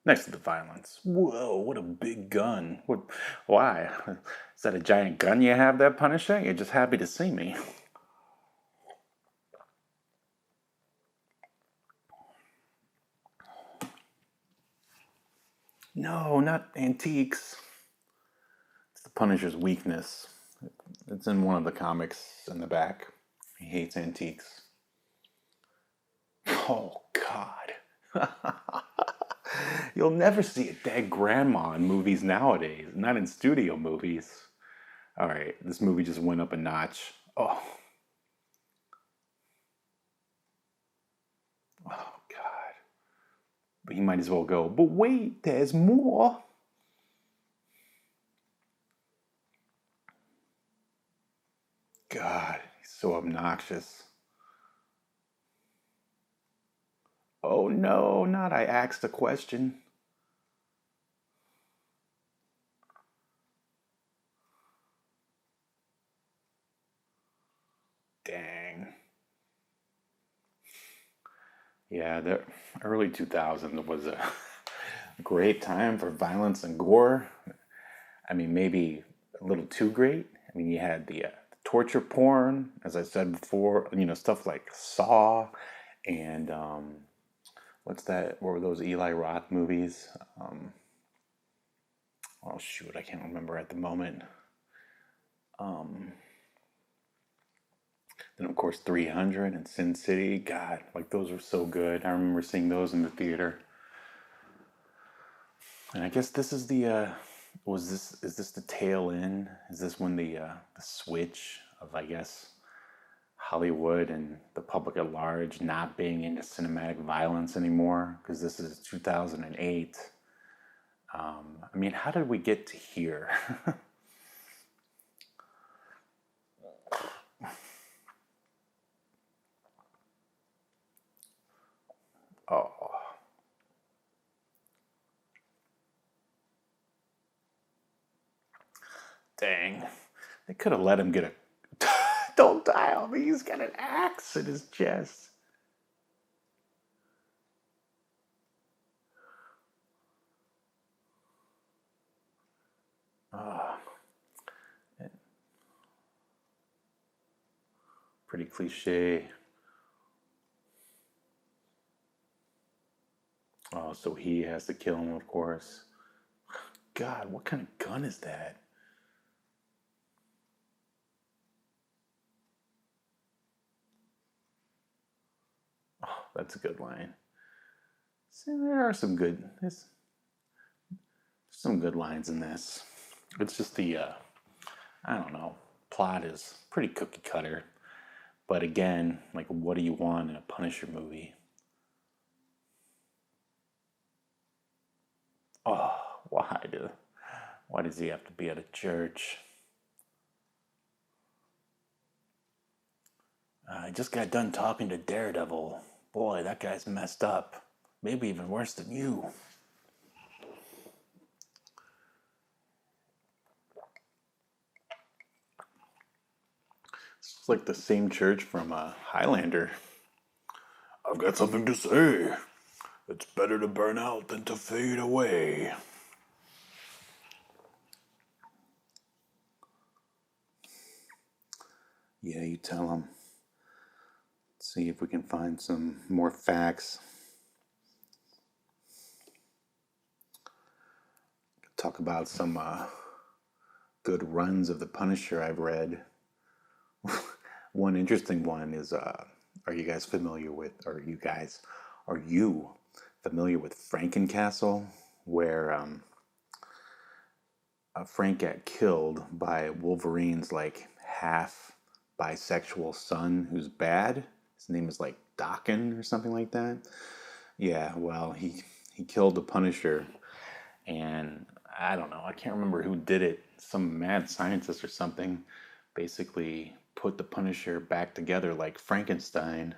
Next to the violence. Whoa, what a big gun. What, why? Is that a giant gun you have there, Punisher? You're just happy to see me. No, not antiques. It's the Punisher's weakness. It's in one of the comics in the back. He hates antiques. Oh, God. You'll never see a dead grandma in movies nowadays, not in studio movies. All right, this movie just went up a notch. Oh, oh God. But he might as well go, but wait, there's more. God, he's so obnoxious. Oh no, not I asked a question. Dang. Yeah, the early 2000s was a great time for violence and gore. I mean, maybe a little too great. I mean, you had the torture porn, as I said before, stuff like Saw and what's that? What were those Eli Roth movies? Oh, shoot, I can't remember at the moment. Um, then, of course, 300 and Sin City. God, like those were so good. I remember seeing those in the theater. And I guess this is the is this the tail end? Is this when the switch of, I guess, Hollywood and the public at large not being into cinematic violence anymore? Because this is 2008. I mean, how did we get to here? Oh, dang. They could have let him get a. Don't die on me. He's got an axe in his chest. Pretty cliche. Oh, so he has to kill him, of course. God, what kind of gun is that? Oh, that's a good line. See, there are some good lines in this. It's just I don't know, plot is pretty cookie cutter. But again, like, what do you want in a Punisher movie? Oh, why does he have to be at a church? I just got done talking to Daredevil. Boy, that guy's messed up. Maybe even worse than you. It's like the same church from Highlander. I've got something to say. It's better to burn out than to fade away. Yeah, you tell him. Let's see if we can find some more facts. Talk about some good runs of the Punisher I've read. One interesting one is are you familiar with Frankencastle, where Frank got killed by Wolverine's like half bisexual son who's bad. His name is like Dokken or something like that. Yeah, well, he killed the Punisher, and I don't know, I can't remember who did it. Some mad scientist or something basically put the Punisher back together like Frankenstein,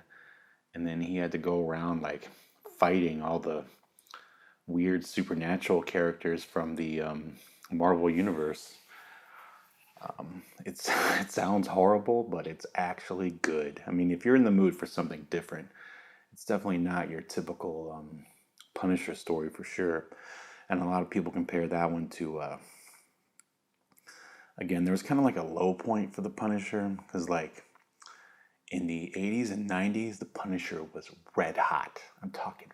and then he had to go around like fighting all the weird supernatural characters from the Marvel universe. It sounds horrible, but it's actually good. I mean, if you're in the mood for something different, it's definitely not your typical Punisher story for sure. And a lot of people compare that one to, again, there was kind of like a low point for the Punisher, because like in the 80s and 90s, the Punisher was red hot. I'm talking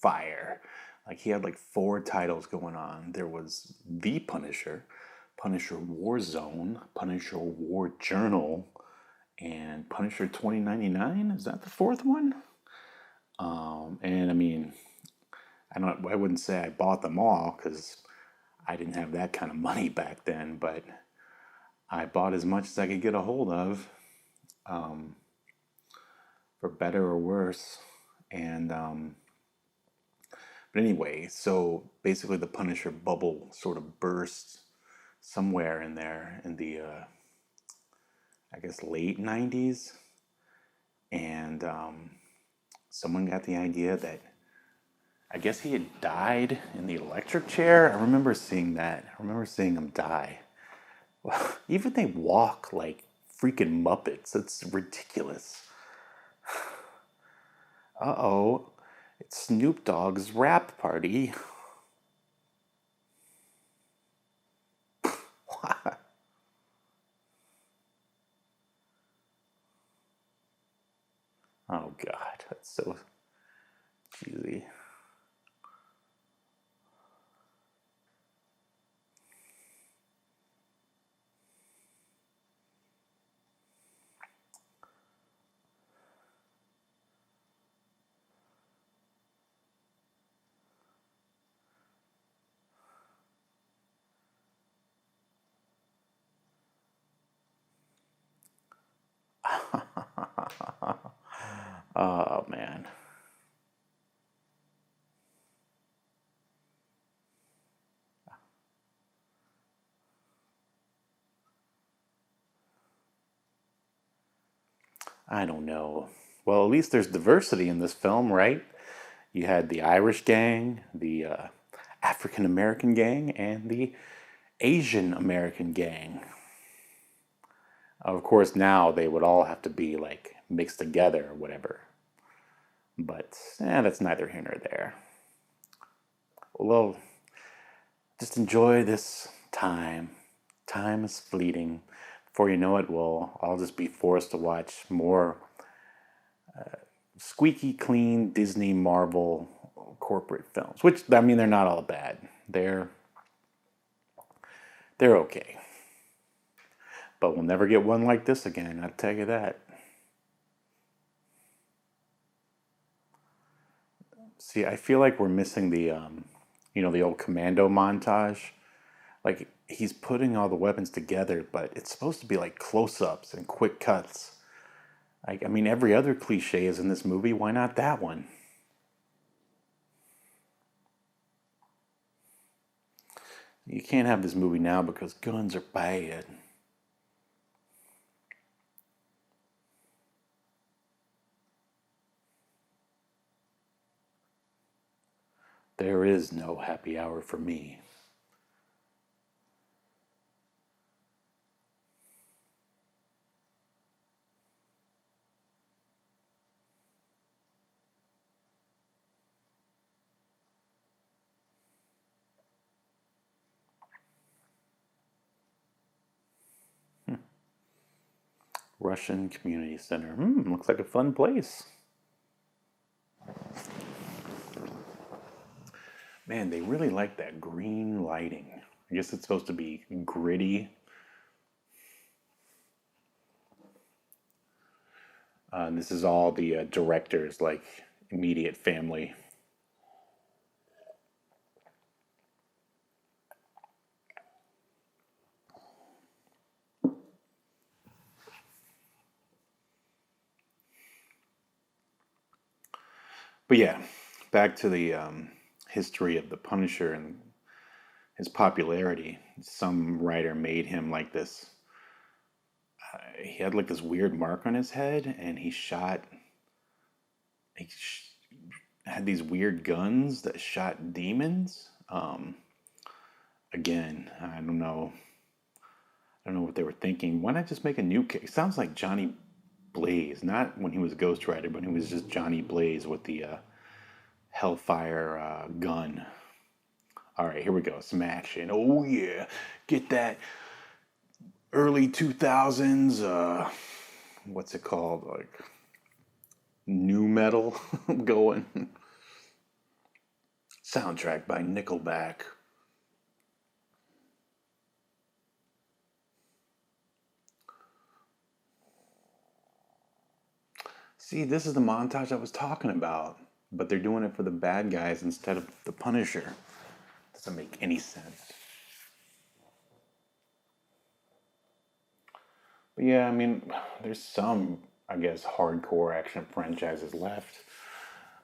fire. Like he had like 4 titles going on. There was The Punisher, Punisher Warzone, Punisher War Journal, and Punisher 2099. Is that the 4th one? And I mean, I wouldn't say I bought them all because I didn't have that kind of money back then, but I bought as much as I could get a hold of, for better or worse. And but anyway, so basically the Punisher bubble sort of burst somewhere in there in the I guess late 90s, and someone got the idea that I guess he had died in the electric chair. I remember seeing that. I remember seeing him die. Well, even they walk like freaking Muppets. It's ridiculous. Uh-oh. It's Snoop Dogg's rap party. What? Oh God, that's so cheesy. Oh man. I don't know. Well, at least there's diversity in this film, right? You had the Irish gang, the African American gang, and the Asian American gang. Of course, now they would all have to be like mixed together or whatever. But that's neither here nor there. Well, just enjoy this time. Time is fleeting. before you know it, I'll just be forced to watch more squeaky clean Disney Marvel corporate films. Which, I mean, they're not all bad. They're okay. But we'll never get one like this again, I'll tell you that. See, I feel like we're missing the old commando montage. Like, he's putting all the weapons together, but it's supposed to be like close-ups and quick cuts. I mean, every other cliche is in this movie. Why not that one? You can't have this movie now because guns are bad. There is no happy hour for me. Russian Community Center. Looks like a fun place. Man, they really like that green lighting. I guess it's supposed to be gritty. And this is all the directors, like immediate family. But yeah, back to the history of the Punisher and his popularity. Some writer made him like this. He had like this weird mark on his head, and he shot. Had these weird guns that shot demons. Again, I don't know. I don't know what they were thinking. Why not just make a new case? It sounds like Johnny Blaze, not when he was Ghost Rider, but he was just Johnny Blaze with the Hellfire gun. All right, here we go. Some action. Oh yeah, get that early 2000s. What's it called? Like new metal going. Soundtrack by Nickelback. See, this is the montage I was talking about, but they're doing it for the bad guys instead of the Punisher. Doesn't make any sense. But yeah, I mean, there's some, I guess, hardcore action franchises left.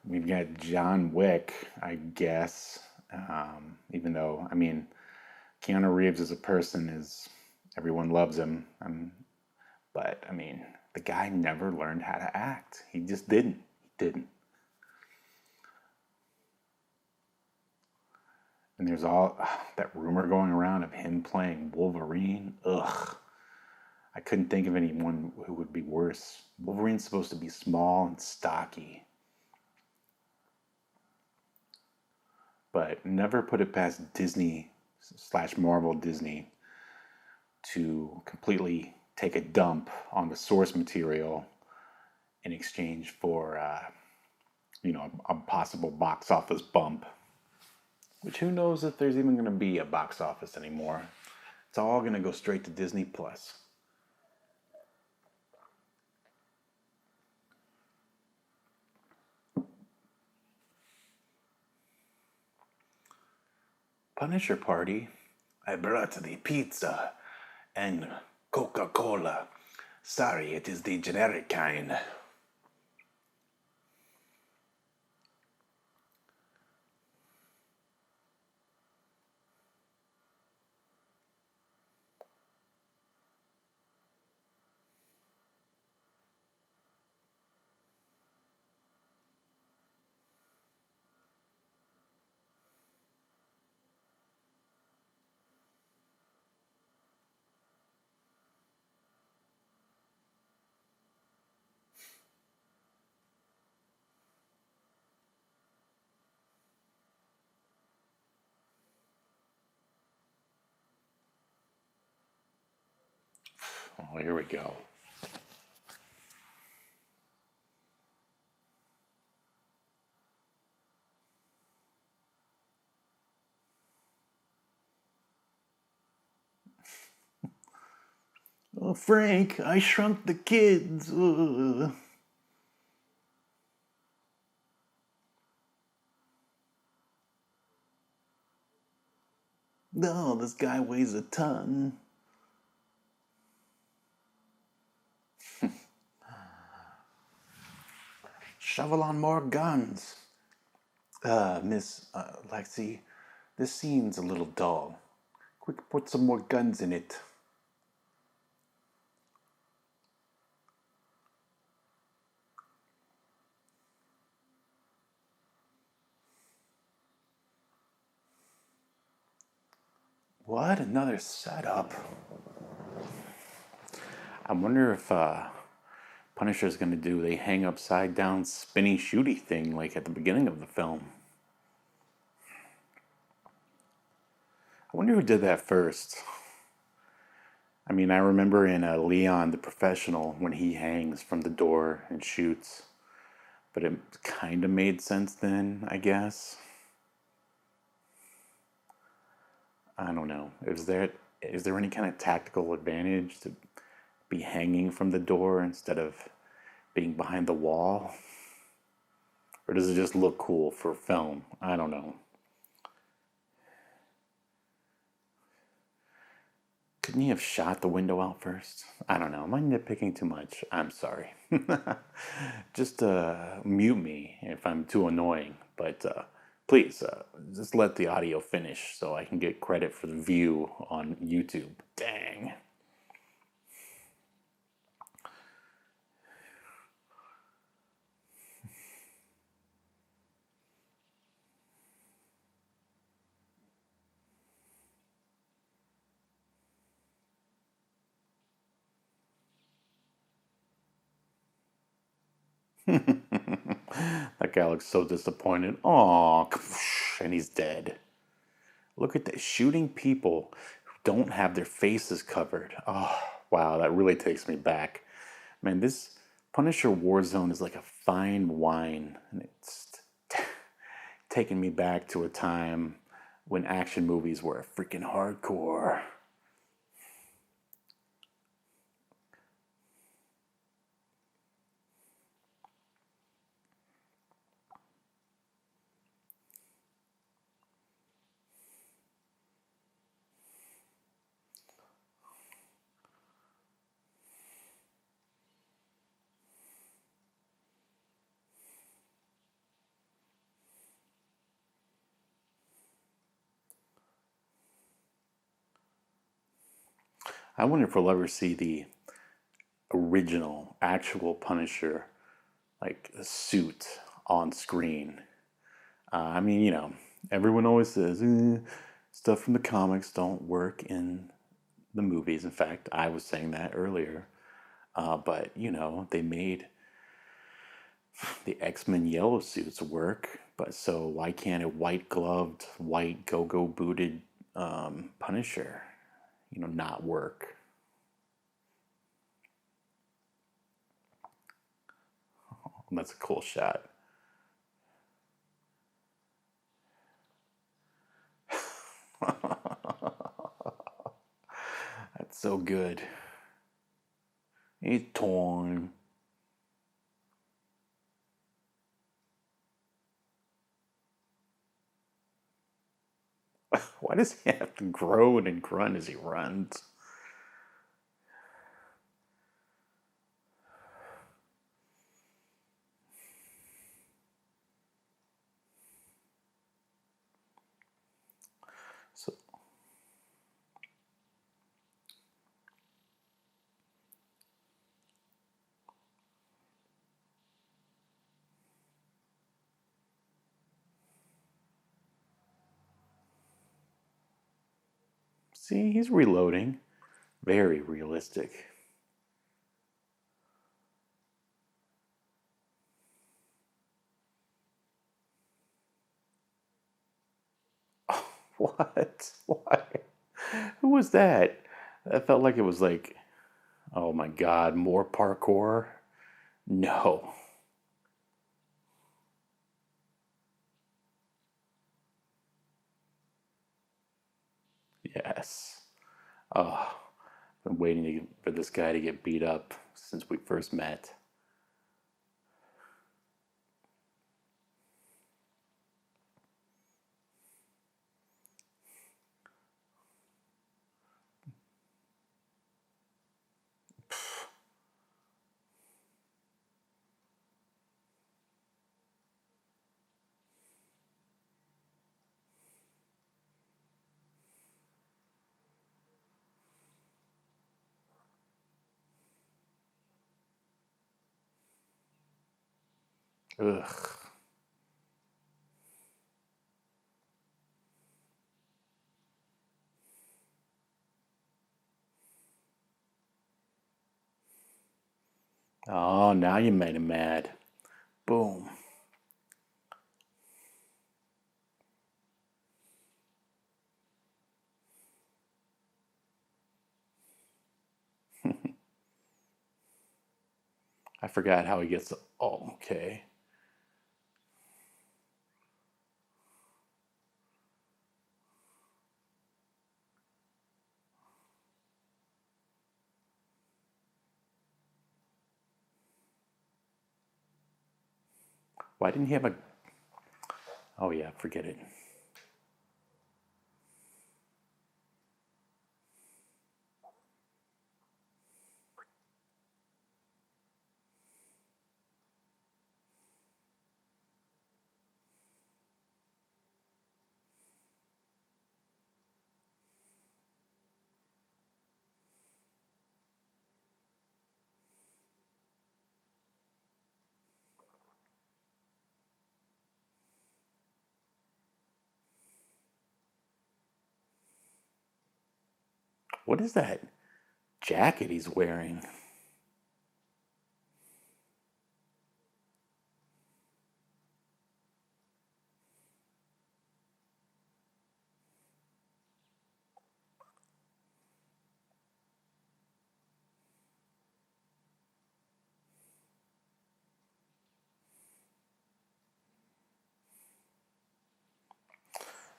We've got John Wick, I guess. Even though, I mean, Keanu Reeves as a person is, everyone loves him. But, I mean, the guy never learned how to act. He just didn't. He didn't. And there's all that rumor going around of him playing Wolverine. Ugh. I couldn't think of anyone who would be worse. Wolverine's supposed to be small and stocky. But never put it past Disney / Marvel Disney to completely take a dump on the source material in exchange for, a possible box office bump. Which who knows if there's even going to be a box office anymore. It's all going to go straight to Disney Plus. Punisher party. I brought the pizza and Coca-Cola. Sorry, it is the generic kind. Oh, here we go. Oh, Frank, I shrunk the kids. Ugh. No, this guy weighs a ton. Shovel on more guns. Miss Lexi, this scene's a little dull. Quick, put some more guns in it. What? Another setup? I wonder if Punisher's gonna do the hang upside down spinny shooty thing like at the beginning of the film. I wonder who did that first. I mean, I remember in Leon the Professional when he hangs from the door and shoots, but it kind of made sense then, I guess. I don't know. Is there any kind of tactical advantage to be hanging from the door instead of being behind the wall? Or does it just look cool for film? I don't know. Couldn't he have shot the window out first? I don't know. Am I nitpicking too much? I'm sorry. Just mute me if I'm too annoying. But please, just let the audio finish so I can get credit for the view on YouTube. Dang. That guy looks so disappointed. Aw, and he's dead. Look at that, shooting people who don't have their faces covered. Oh, wow, that really takes me back. Man, this Punisher Warzone is like a fine wine, and it's taking me back to a time when action movies were freaking hardcore. I wonder if we'll ever see the original, actual Punisher, like a suit on screen. I mean, everyone always says stuff from the comics don't work in the movies. In fact, I was saying that earlier. But, they made the X-Men yellow suits work. But so why can't a white gloved, white go-go booted Punisher, not work? That's a cool shot. That's so good. It's torn. Why does he have to groan and grunt as he runs? So, see, he's reloading. Very realistic. What? Why? Who was that? That felt like it was like Oh my God, more parkour? No. Yes. Oh, been waiting for this guy to get beat up since we first met. Ugh. Oh, now you made him mad. Boom. I forgot how he gets. Oh, okay. Why didn't he have a. Oh, yeah, forget it. What is that jacket he's wearing?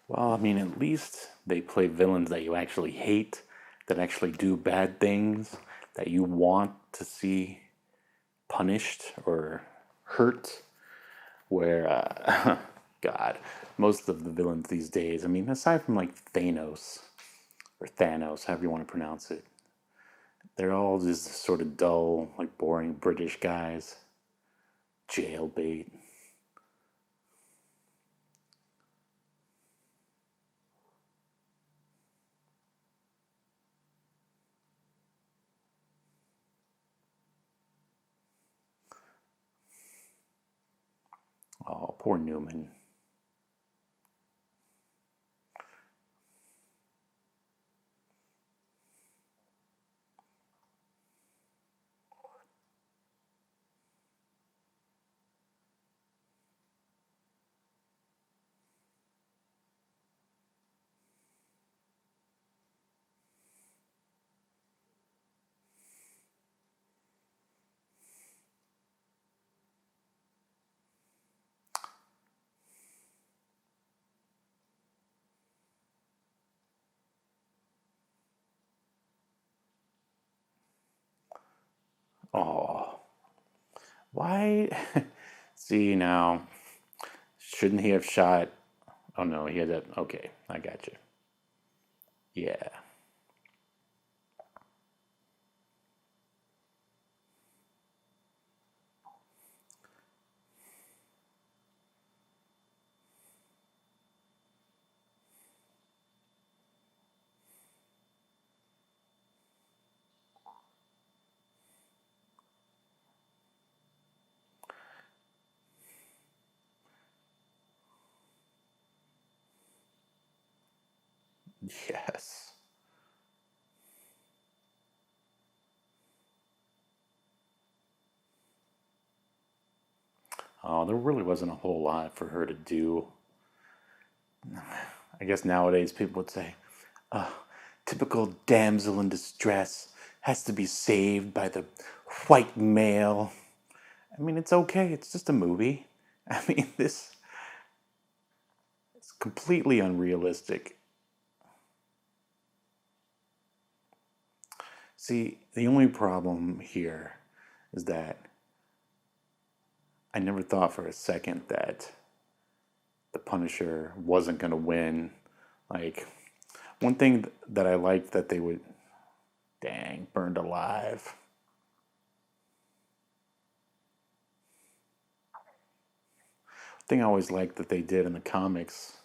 Well, I mean, at least they play villains that you actually hate, that actually do bad things, that you want to see punished or hurt. Where, God, most of the villains these days, I mean, aside from like Thanos, or Thanos, however you want to pronounce it, they're all just sort of dull, like boring British guys. Jailbait. Oh, poor Newman. Oh, why? See, now, shouldn't he have shot? Oh no, he had that. Okay, I got you. Yeah. Yes. Oh, there really wasn't a whole lot for her to do. I guess nowadays people would say, oh, typical damsel in distress has to be saved by the white male. I mean, it's okay. It's just a movie. I mean, this is completely unrealistic. See, the only problem here is that I never thought for a second that the Punisher wasn't going to win. Like, one thing that I liked that they would, dang, burned alive. Thing I always liked that they did in the comics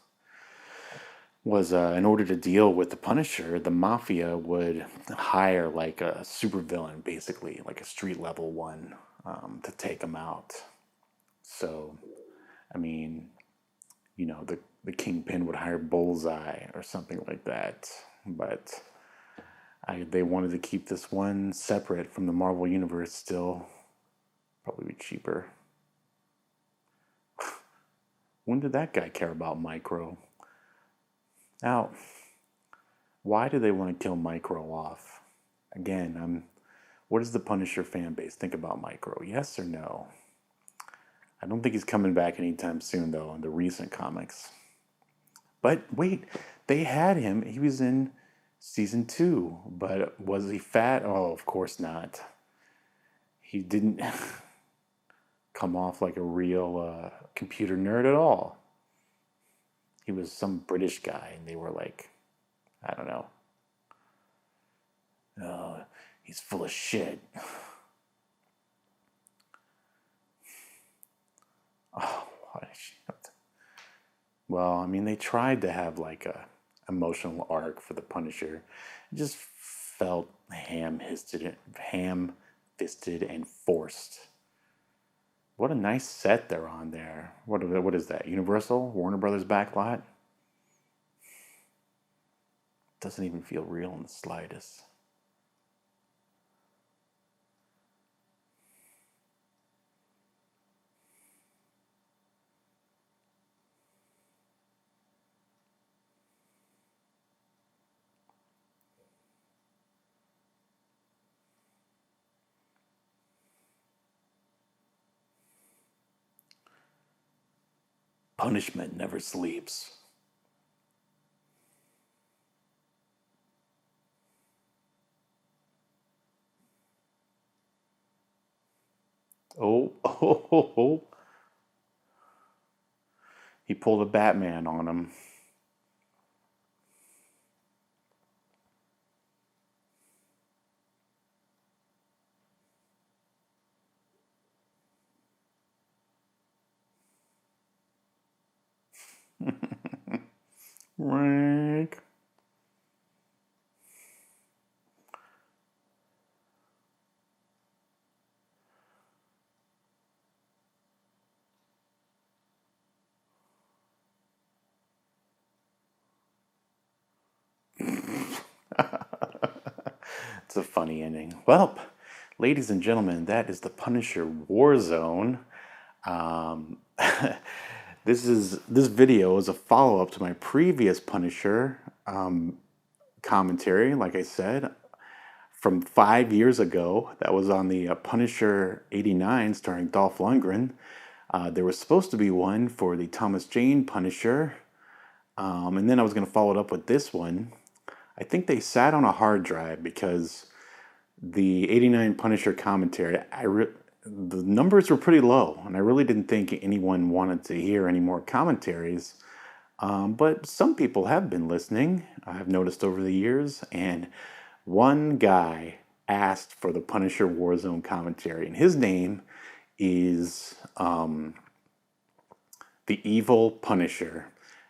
was in order to deal with the Punisher, the Mafia would hire like a supervillain, basically, like a street level one, to take him out. So, I mean, the Kingpin would hire Bullseye or something like that. But they wanted to keep this one separate from the Marvel Universe still. Probably be cheaper. When did that guy care about Micro? Now, why do they want to kill Micro off? Again, what does the Punisher fan base think about Micro? Yes or no? I don't think he's coming back anytime soon, though, in the recent comics. But wait, they had him. He was in season 2. But was he fat? Oh, of course not. He didn't come off like a real computer nerd at all. He was some British guy, and they were like, I don't know. Oh, he's full of shit. Oh, why did she have to? Well, I mean, they tried to have like a emotional arc for the Punisher. It just felt ham-fisted and forced. What a nice set they're on there. What is that? Universal? Warner Brothers backlot? Doesn't even feel real in the slightest. Punishment never sleeps. Oh, oh, oh, oh. He pulled a Batman on him. Rank. It's a funny ending. Well, ladies and gentlemen, that is the Punisher Warzone. Um, this video is a follow-up to my previous Punisher commentary, like I said, from 5 years ago. That was on the Punisher '89 starring Dolph Lundgren. There was supposed to be one for the Thomas Jane Punisher, and then I was going to follow it up with this one. I think they sat on a hard drive because the '89 Punisher commentary, the numbers were pretty low, and I really didn't think anyone wanted to hear any more commentaries. But some people have been listening, I've noticed over the years, and one guy asked for the Punisher Warzone commentary, and his name is the Evil Punisher.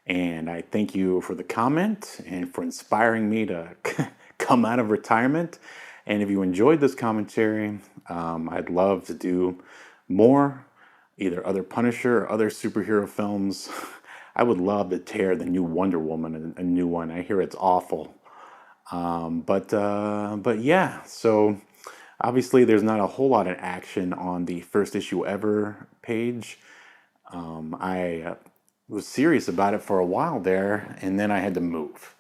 And I thank you for the comment and for inspiring me to come out of retirement. And if you enjoyed this commentary, I'd love to do more, either other Punisher or other superhero films. I would love to tear the new Wonder Woman a new one. I hear it's awful. But yeah, so obviously there's not a whole lot of action on the first issue ever page. I was serious about it for a while there, and then I had to move.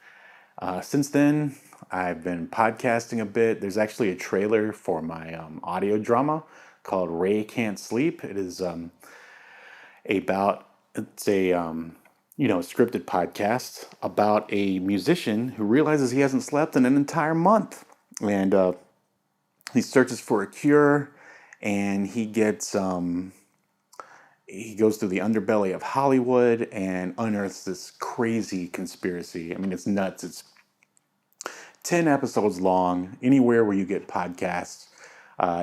Since then, I've been podcasting a bit. There's actually a trailer for my audio drama called Ray Can't Sleep. It is about it's a scripted podcast about a musician who realizes he hasn't slept in an entire month, and he searches for a cure, and he goes through the underbelly of Hollywood and unearths this crazy conspiracy. I mean, it's nuts. It's 10 episodes long, anywhere where you get podcasts.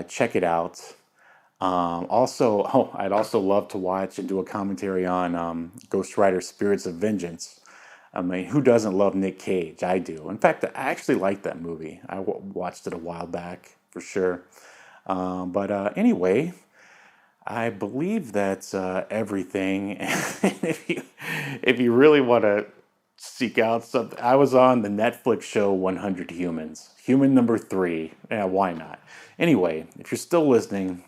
Check it out. I'd also love to watch and do a commentary on Ghost Rider Spirits of Vengeance. I mean, who doesn't love Nick Cage? I do. In fact, I actually like that movie. I watched it a while back, for sure. But anyway, I believe that's everything. And if you really want to seek out something, I was on the Netflix show 100 Humans, human number 3. Yeah, why not? Anyway, if you're still listening,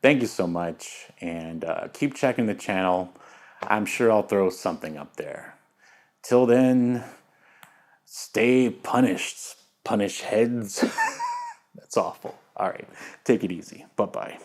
thank you so much, and keep checking the channel. I'm sure I'll throw something up there. Till then, stay punished. Punish heads. That's awful. All right, take it easy. Bye-bye.